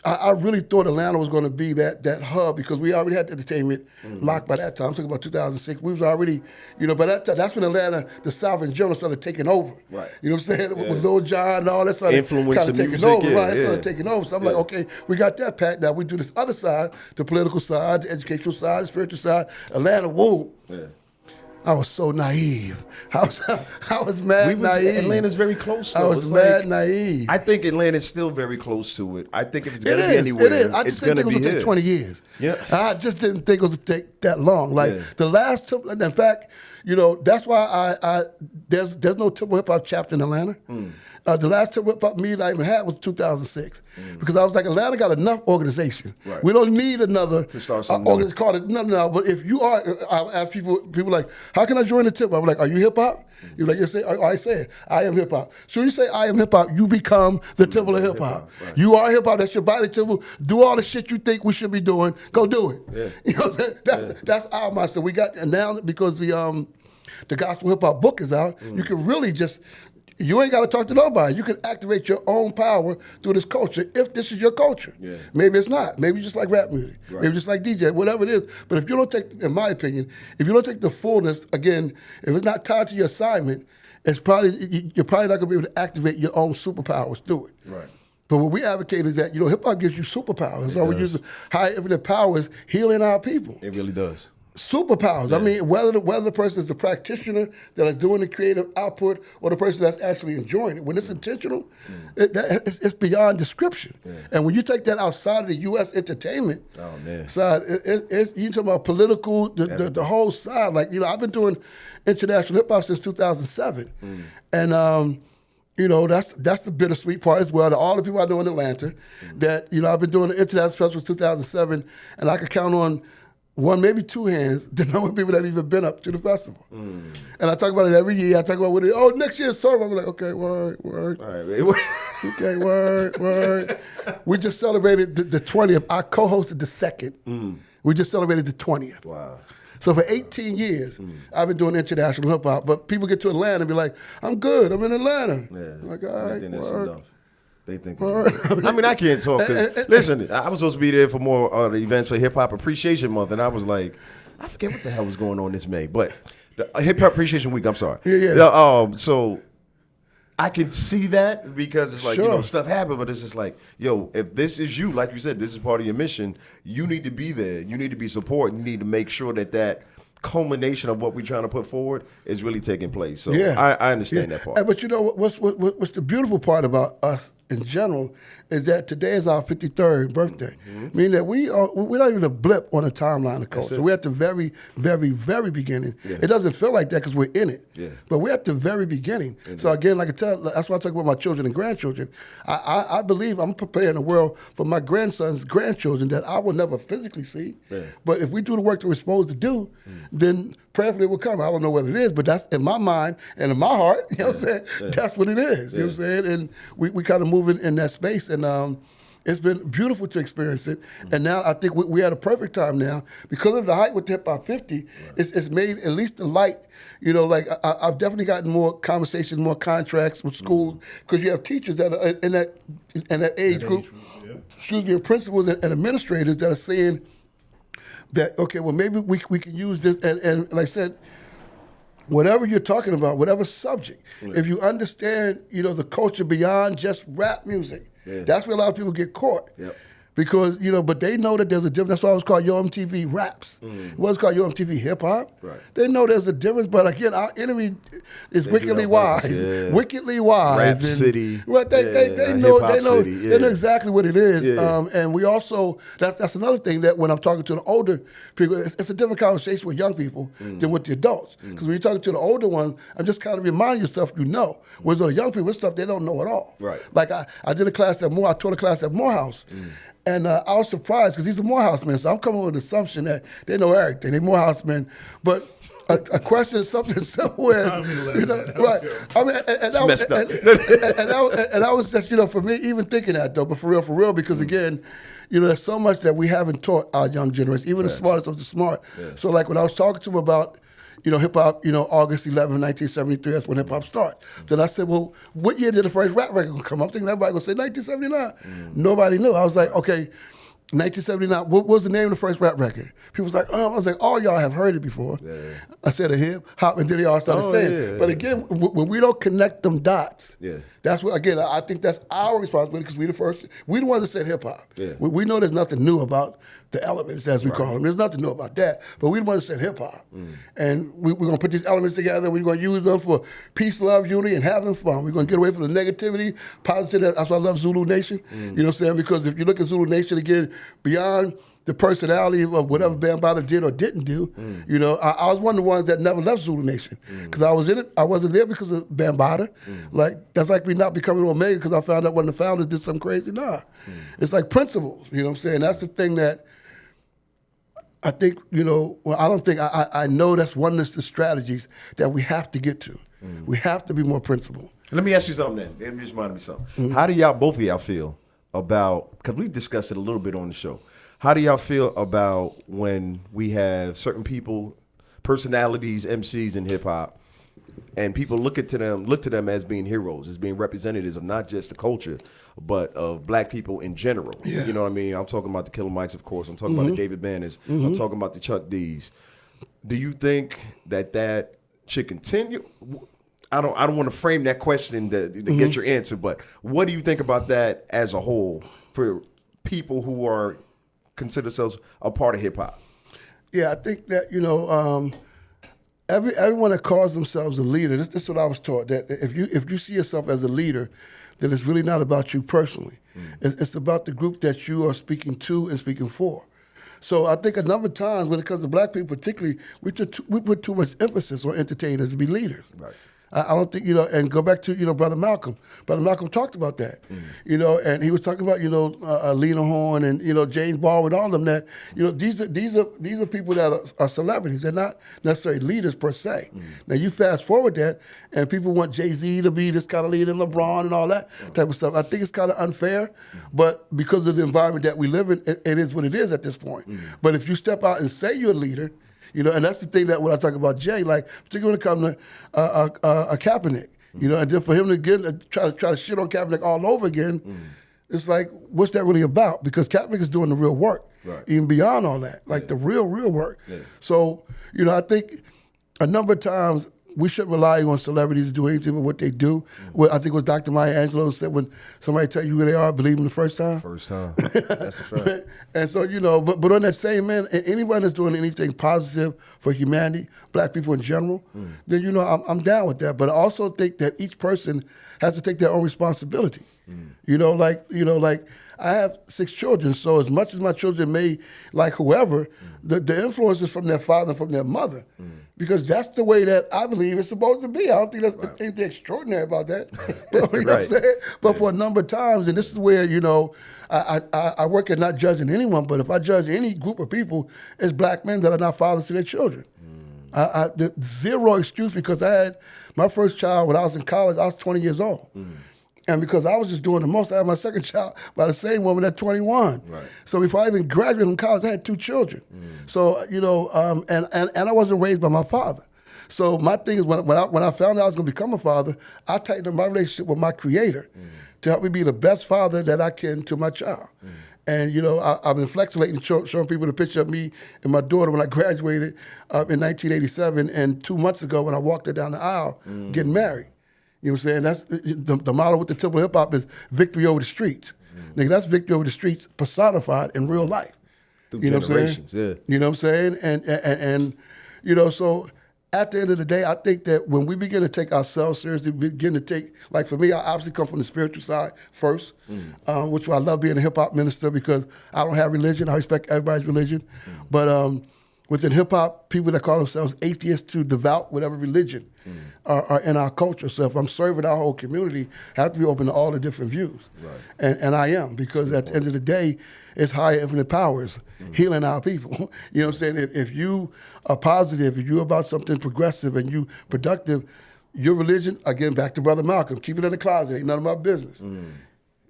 I really thought Atlanta was going to be that hub because we already had the entertainment locked by that time. I'm talking about 2006. We was already, by that time, that's when Atlanta, the South in general, started taking over. Right. You know what I'm saying? With Lil Jon and all that started influence kind of taking over. Right. It started taking over. So I'm like, okay, we got that packed. Now we do this other side, the political side, the educational side, the spiritual side. Atlanta, whoa. Yeah. I was so naive. I was mad naive. Atlanta's very close, though. I was mad naive. I think Atlanta's still very close to it. I think if it's going to be anywhere, it is. I just didn't think it was going to take 20 years. Yeah. I just didn't think it was going to take that long. The last, in fact, you know, that's why there's no Temple Hip Hop chapter in Atlanta. The last Temple Hip Hop meeting I even had was 2006 because I was like, Atlanta got enough organization. Right. We don't need another To start something organization called it. No. But if you are, I ask people like, how can I join the Temple? I'm like, are you hip hop? You're like, I say, I am hip hop. So you say I am hip hop, you become the Temple of hip hop. Right. You are hip hop. That's your body temple. Do all the shit you think we should be doing. Go do it. Yeah. You know what I'm saying? That's our mindset. We got, and now because the Gospel Hip Hop book is out, you can really just, you ain't got to talk to nobody. You can activate your own power through this culture if this is your culture. Yeah. Maybe it's not. Maybe you just like rap music. Right. Maybe just like DJ, whatever it is. But if you don't take, in my opinion, if you don't take the fullness, again, if it's not tied to your assignment, it's probably, you're probably not going to be able to activate your own superpowers through it. Right. But what we advocate is that, you know, hip hop gives you superpowers. So we use high infinite powers healing our people. It really does. Superpowers. I mean, whether the person is the practitioner that is doing the creative output or the person that's actually enjoying it, when it's intentional, it's beyond description. And when you take that outside of the U.S. entertainment side, you talk about political, the whole side. Like, you know, I've been doing international hip hop since 2007, and you know, that's the bittersweet part as well. To all the people I know in Atlanta, that, you know, I've been doing the international festival since 2007, and I could count on one, maybe two hands, the number of people that even been up to the festival. And I talk about it every year. I talk about what it, next year's serve. I'm like, okay, word. All right, Okay, word. We just celebrated the 20th. I co-hosted the second. We just celebrated the 20th. Wow. So for 18 years, I've been doing international hip hop. But people get to Atlanta and be like, I'm good. I'm in Atlanta. Yeah. I'm like, all right, They think that's word. enough. They think. I mean, I can't talk. 'Cause, listen, I was supposed to be there for more the events for Hip Hop Appreciation Month, and I was like, I forget what the hell was going on this May, but the Hip Hop Appreciation Week. I'm sorry. Yeah. So I can see that because it's like, you know, stuff happened, but it's just like, yo, if this is you, like you said, this is part of your mission. You need to be there. You need to be supported. You need to make sure that culmination of what we're trying to put forward is really taking place. So I understand that part. But you know what's the beautiful part about us in general is that today is our 53rd birthday, meaning that we're not even a blip on the timeline of culture. We're at the very, very, very beginning. It doesn't feel like that because we're in it, but we're at the very beginning. So again, like I tell, that's why I talk about my children and grandchildren. I believe I'm preparing the world for my grandsons' grandchildren that I will never physically see. But if we do the work that we're supposed to do, then prayerfully it will come. I don't know what it is, but that's in my mind and in my heart, you know what I'm saying? That's what it is, you know what I'm saying? And we kind of moving in that space, and it's been beautiful to experience it. And now I think we're at a perfect time now because of the hype with Hip Hop 50. It's made at least the light, you know, like I've definitely gotten more conversations, more contracts with schools because you have teachers that are in that age group, and principals and administrators that are saying that, okay, well, maybe we can use this. And like I said, whatever you're talking about, whatever subject, if you understand, you know, the culture beyond just rap music, that's where a lot of people get caught. Because, you know, but they know that there's a difference. That's why it was called Yo MTV Raps. It was called Yo MTV Hip Hop. They know there's a difference, but again, our enemy is wickedly wise. Wickedly wise. Rhapsody. Well, they know exactly what it is. And we also, that's another thing that when I'm talking to the older people, it's a different conversation with young people than with the adults. Because when you're talking to the older ones, I'm just kind of reminding you stuff you know. Whereas the young people, it's stuff they don't know at all. Like I did a class at I taught a class at Morehouse. And I was surprised because these are Morehouse men, so I'm coming with the assumption that they know everything. They're Morehouse men, but a question is something somewhere, you know, right? I mean, and I was just, you know, for me, even thinking that though, but for real, because again, you know, there's so much that we haven't taught our young generation, even the smartest of the smart. So like when I was talking to them about, you know, hip hop, you know, August 11, 1973, that's when hip hop started. So I said, well, what year did the first rap record come up? I'm thinking everybody gonna say 1979. Nobody knew. I was like, okay, 1979, what was the name of the first rap record? People was like, I was like, all y'all have heard it before. I said a hip hop, and then they all started saying it. But again, when we don't connect them dots, that's what, again, I think that's our responsibility because we the ones that said hip hop. We know there's nothing new about the elements, as we call them. There's nothing new about that, but we the ones that said hip hop. And we're gonna put these elements together, we're gonna use them for peace, love, unity, and having fun. We're gonna get away from the negativity, positive. That's why I love Zulu Nation. You know what I'm saying? Because if you look at Zulu Nation again, beyond the personality of whatever Bambaataa did or didn't do. You know, I was one of the ones that never left Zulu Nation because I was in it. I wasn't there because of Bambaataa. Like that's like me not becoming Omega because I found out one of the founders did something crazy. Nah, it's like principles. You know what I'm saying? That's the thing that I think. You know, well, I don't think I know that's one of the strategies that we have to get to. We have to be more principled. Let me ask you something then. It just reminded me something. How do both of y'all feel about, because we discussed it a little bit on the show, how do y'all feel about when we have certain people, personalities, MCs in hip hop, and people look to them as being heroes, as being representatives of not just the culture, but of black people in general? Yeah. You know what I mean? I'm talking about the Killer Mikes, of course. I'm talking about the David Banners. I'm talking about the Chuck D's. Do you think that should continue? I don't want to frame that question to get your answer, but what do you think about that as a whole for people who are consider themselves a part of hip hop? Yeah, I think that, you know, everyone that calls themselves a leader, this is what I was taught, that if you see yourself as a leader, then it's really not about you personally. It's about the group that you are speaking to and speaking for. So I think a number of times when it comes to black people particularly, we put too much emphasis on entertainers to be leaders. Right. I don't think, you know, and go back to, you know, Brother Malcolm. Brother Malcolm talked about that, you know, and he was talking about, you know, Lena Horne and, you know, James Baldwin, all of them that, you know, these are people that are celebrities. They're not necessarily leaders per se. Now you fast forward that and people want Jay-Z to be this kind of leader, LeBron and all that type of stuff. I think it's kind of unfair, but because of the environment that we live in, it is what it is at this point. But if you step out and say you're a leader, you know, and that's the thing that when I talk about Jay, like particularly when it comes to Kaepernick, you know, and then for him to try to shit on Kaepernick all over again, it's like, what's that really about? Because Kaepernick is doing the real work, even beyond all that, like the real work. So, you know, I think a number of times we shouldn't rely on celebrities to do anything with what they do. Well, I think what Dr. Maya Angelou said, when somebody tell you who they are, believe them the first time. First time. That's a fact. And so, you know, but on that same end, anyone that's doing anything positive for humanity, black people in general, then, you know, I'm down with that. But I also think that each person has to take their own responsibility. You know, like I have 6 children, so as much as my children may like whoever, the influence is from their father and from their mother. Because that's the way that I believe it's supposed to be. I don't think there's anything extraordinary about that. You know what I'm saying? But for a number of times, and this is where, you know, I work at not judging anyone, but if I judge any group of people, it's black men that are not fathers to their children. Zero excuse, because I had my first child when I was in college, I was 20 years old. And because I was just doing the most, I had my second child by the same woman at 21. Right. So before I even graduated from college, I had 2 children. So, you know, and I wasn't raised by my father. So my thing is when I found out I was going to become a father, I tightened up my relationship with my creator to help me be the best father that I can to my child. And, you know, I've been flexilating, showing people the picture of me and my daughter when I graduated in 1987, and 2 months ago when I walked her down the aisle getting married. You know what I'm saying? That's the model with the Temple Hip Hop is victory over the streets. Nigga, that's victory over the streets personified in real life. Through you know what I'm saying? Yeah. You know what I'm saying? And you know, so at the end of the day, I think that when we begin to take ourselves seriously, we begin to take, like for me, I obviously come from the spiritual side first, which I love being a hip hop minister because I don't have religion. I respect everybody's religion. But within hip hop, people that call themselves atheists to devout, whatever religion, are in our culture. So if I'm serving our whole community, I have to be open to all the different views. Right. And I am, because at the end of the day, it's higher infinite powers healing our people. You know what I'm saying? If you are positive, if you're about something progressive and you productive, your religion, again, back to Brother Malcolm, keep it in the closet, ain't none of my business.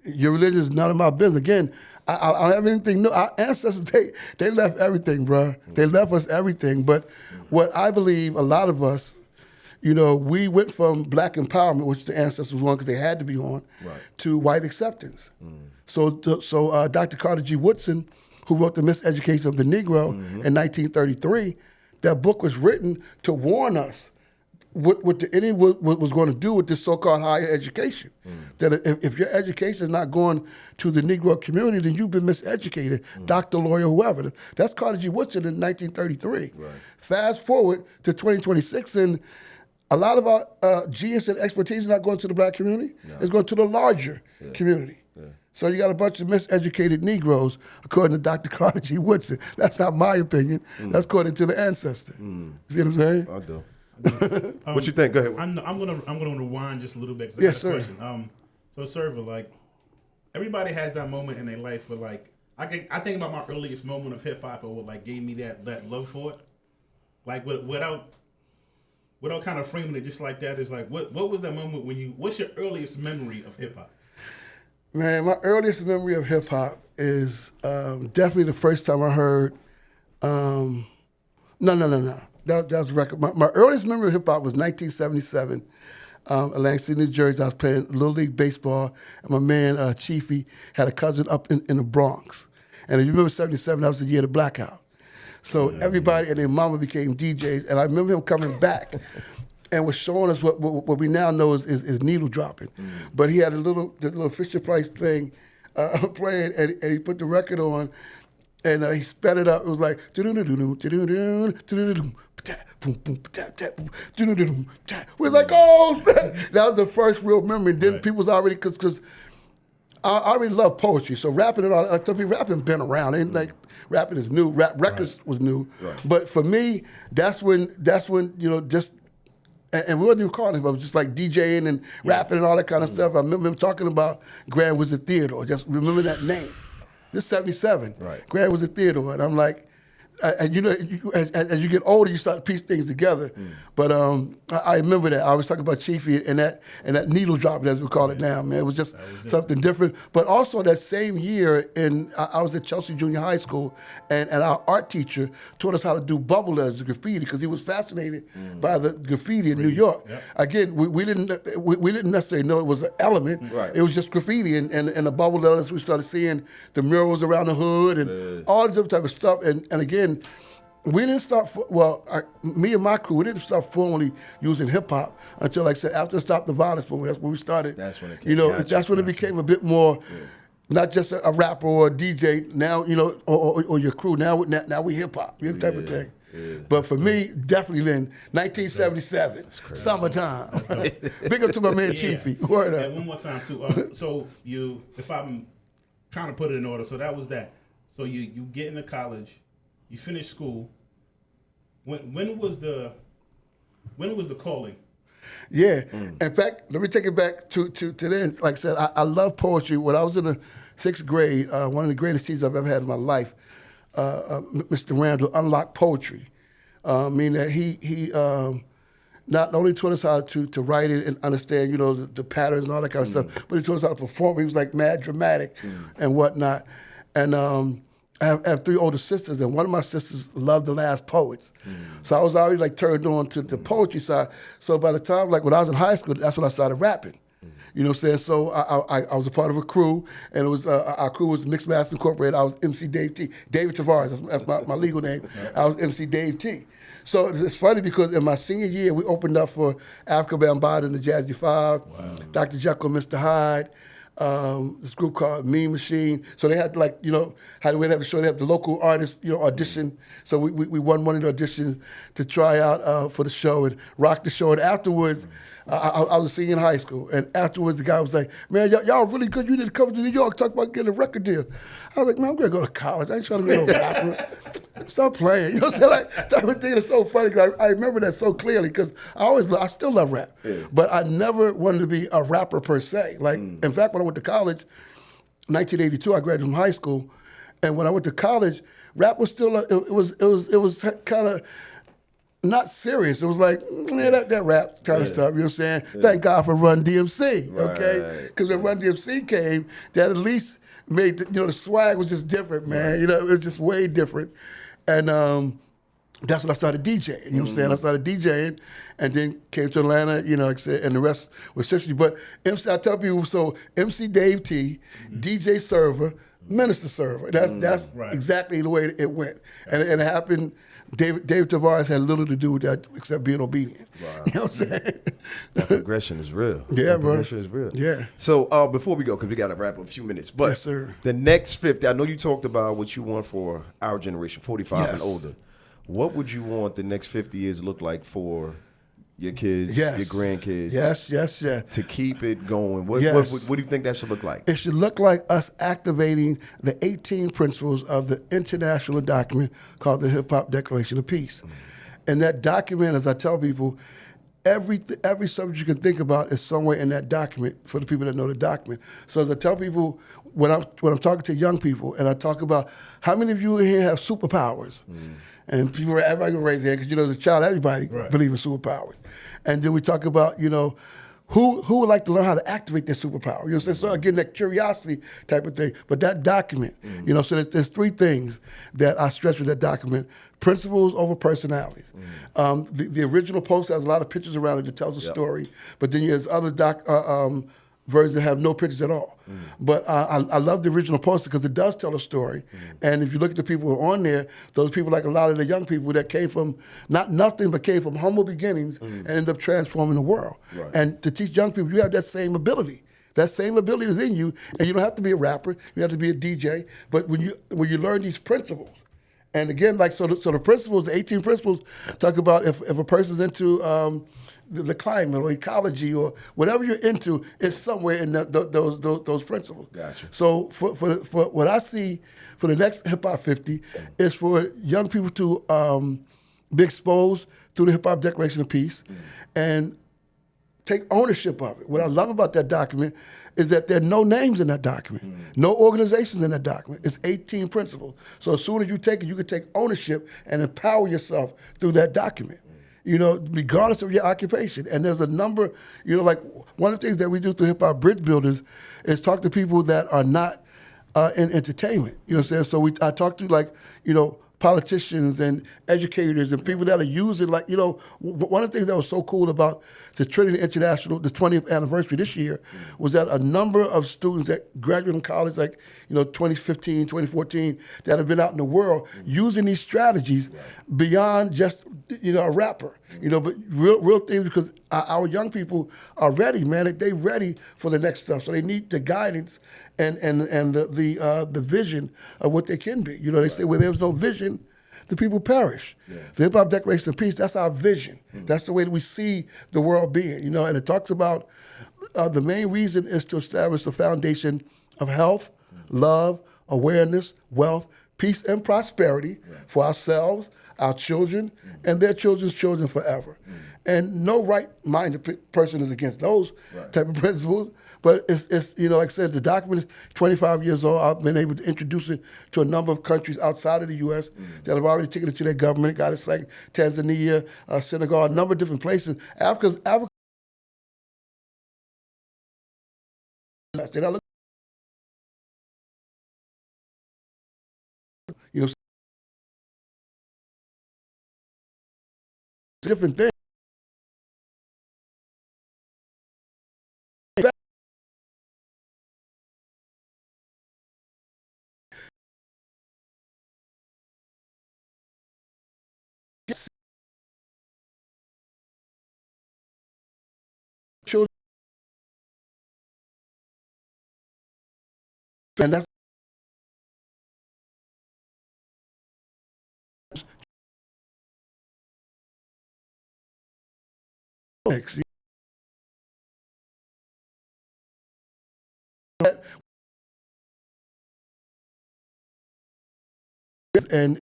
Your religion is none of my business. Again, I don't have anything new. Our ancestors, they left everything, bro. They left us everything. But what I believe, a lot of us, you know, we went from black empowerment, which the ancestors was on because they had to be on, to white acceptance. So Dr. Carter G. Woodson, who wrote The Miseducation of the Negro in 1933, that book was written to warn us what the enemy was going to do with this so-called higher education. That if your education is not going to the Negro community, then you've been miseducated, doctor, lawyer, whoever. That's Carter G. Woodson in 1933. Fast forward to 2026, and a lot of our genius and expertise is not going to the black community. It's going to the larger community. So you got a bunch of miseducated Negroes, according to Dr. Carter G. Woodson. That's not my opinion. That's according to the ancestor. See what I'm saying? I do. What you think? Go ahead. I'm gonna rewind just a little bit. 'Cause I Yes, got a sir. question. So server, like, everybody has that moment in their life where, like, I think about my earliest moment of hip hop, or what like gave me that love for it. Like without kind of framing it just like that, is like what was that moment when what's your earliest memory of hip hop? Man, my earliest memory of hip hop is definitely the first time I heard. No. That's record. My earliest memory of hip hop was 1977. Atlantic City, New Jersey. I was playing Little League Baseball, and my man Chiefy had a cousin up in the Bronx. And if you remember 77, that was the year of the blackout. So everybody and their mama became DJs, and I remember him coming back and was showing us what we now know is needle dropping. But he had the little Fisher Price thing playing, and he put the record on, and he sped it up. It was like we was like, oh, that was the first real memory. And then people was already because I already love poetry, so rapping and all. I tell people rapping been around. Ain't like rapping is new. Rap records was new, but for me, that's when just. And we wasn't even calling it, but it was just like DJing and rapping and all that kind of stuff. I remember him talking about Grand Wizard Theodore. Just remember that name. This is 77. Right. Grand Wizard Theodore. And I'm like, as you get older, you start to piece things together. But I remember that. I was talking about Chiefy and that needle dropping, as we call it now, man. It was just something different. But also that same year, I was at Chelsea Junior High School, and our art teacher taught us how to do bubble letters, graffiti, because he was fascinated by the graffiti in New York. Yep. Again, we didn't necessarily know it was an element. Right. It was just graffiti, and the bubble letters. We started seeing the murals around the hood and all this other type of stuff. And again, we didn't start, me and my crew, we didn't start formally using hip hop until, like I said, after Stop the Violence movement. That's when we started. That's when it came. That's when it became a bit more, not just a rapper or a DJ. Now, or your crew. Now we hip hop. Type of thing. Yeah, but for me, definitely then, 1977, summertime. Big up to my man Chiefy. Word up. One more time too. So if I'm trying to put it in order, so that was that. So you get into college. You finished school. When was the calling? Yeah. In fact, let me take it back to then. Like I said, I love poetry. When I was in the 6th grade, one of the greatest teachers I've ever had in my life, Mr. Randall, unlocked poetry. Meaning that he not only taught us how to write it and understand, the patterns and all that kind of stuff, but he taught us how to perform. He was like mad dramatic and whatnot. And I have 3 older sisters, and one of my sisters loved the Last Poets. So I was already like turned on to the poetry side. So by the time, like when I was in high school, that's when I started rapping. You know what I'm saying? So I was a part of a crew, and it was our crew was Mixed Master Incorporated. I was MC Dave T. David Tavares, that's my legal name. I was MC Dave T. So it's funny because in my senior year, we opened up for Africa Bambaataa and the Jazzy Five, Dr. Jekyll, Mr. Hyde, this group called Mean Machine. So they had to we'd have to show, they have the local artists, audition. So we won one of the auditions to try out for the show and rock the show. And afterwards, I was a senior in high school. And afterwards, the guy was like, man, y'all really good. You need to come to New York, talk about getting a record deal. I was like, man, I'm going to go to college. I ain't trying to be no rapper. Stop playing. You know what I'm saying? Like, that thing is so funny because I remember that so clearly because I still love rap. Yeah. But I never wanted to be a rapper per se. Like, in fact, when I went to college, 1982, I graduated from high school. And when I went to college, rap was still, it was kind of not serious. It was like, that rap kind of stuff, you know what I'm saying? Yeah. Thank God for Run DMC, okay? Because when Run DMC came, that at least made, the swag was just different, man. It was just way different. And that's when I started DJing, you know what I'm saying? I started DJing and then came to Atlanta, like I said, and the rest was history. But I tell people, so MC Dave T, DJ Server, Minister Server. That's exactly the way it went. And it happened. David Tavares had little to do with that except being obedient. Wow. You know what I'm saying? That progression is real. Yeah, that bro. Progression is real. Yeah. So before we go, because we got to wrap up a few minutes, but yes, sir. The next 50, I know you talked about what you want for our generation, 45 and older. What would you want the next 50 years look like for your kids, Yes. your grandkids, Yes. to keep it going? What, Yes. what do you think that should look like? It should look like us activating the 18 principles of the international document called the Hip Hop Declaration of Peace. And that document, as I tell people, every subject you can think about is somewhere in that document for the people that know the document. So as I tell people, when I'm talking to young people, and I talk about how many of you in here have superpowers, and people, everybody can raise their hand because as a child, everybody believe in superpowers. And then we talk about who would like to learn how to activate their superpower? You know what I'm saying? So again, that curiosity type of thing. But that document, so there's three things that I stress with that document: principles over personalities. The original post has a lot of pictures around it that tells a story, but then there's other versions that have no pictures at all. But I love the original poster because it does tell a story. And if you look at the people who are on there, those people, like a lot of the young people that came from not nothing, but came from humble beginnings and ended up transforming the world. Right. And to teach young people, you have that same ability. That same ability is in you, and you don't have to be a rapper. You have to be a DJ. But when you learn these principles, and again, so the principles, the 18 principles, talk about if a person's into the climate or ecology or whatever you're into, it's somewhere in those principles. Gotcha. So for what I see for the next Hip Hop 50 is for young people to be exposed through the Hip Hop Declaration of Peace and take ownership of it. What I love about that document is that there are no names in that document, no organizations in that document. It's 18 principles. So as soon as you take it, you can take ownership and empower yourself through that document, regardless of your occupation. And there's a number, like one of the things that we do through Hip Hop Bridge Builders is talk to people that are not in entertainment. You know what I'm saying? So I talk to politicians and educators and people that are using, one of the things that was so cool about the Trinity International, the 20th anniversary this year, was that a number of students that graduated from college, 2015, 2014, that have been out in the world using these strategies beyond just, a rapper, but real things, because our young people are ready, man. They ready for the next stuff. So they need the guidance and the vision of what they can be. They say where there's no vision, the people perish. Yeah. The Hip Hop Declaration of Peace, that's our vision. That's the way that we see the world being, and it talks about the main reason is to establish the foundation of health, love, awareness, wealth, peace, and prosperity for ourselves, our children, and their children's children forever. And no right-minded person is against those type of principles. But it's like I said, the document is 25 years old. I've been able to introduce it to a number of countries outside of the U.S. that have already taken it to their government. Got it like Tanzania, Senegal, a number of different places. Africa. Different things. Children, and that's and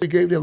they gave their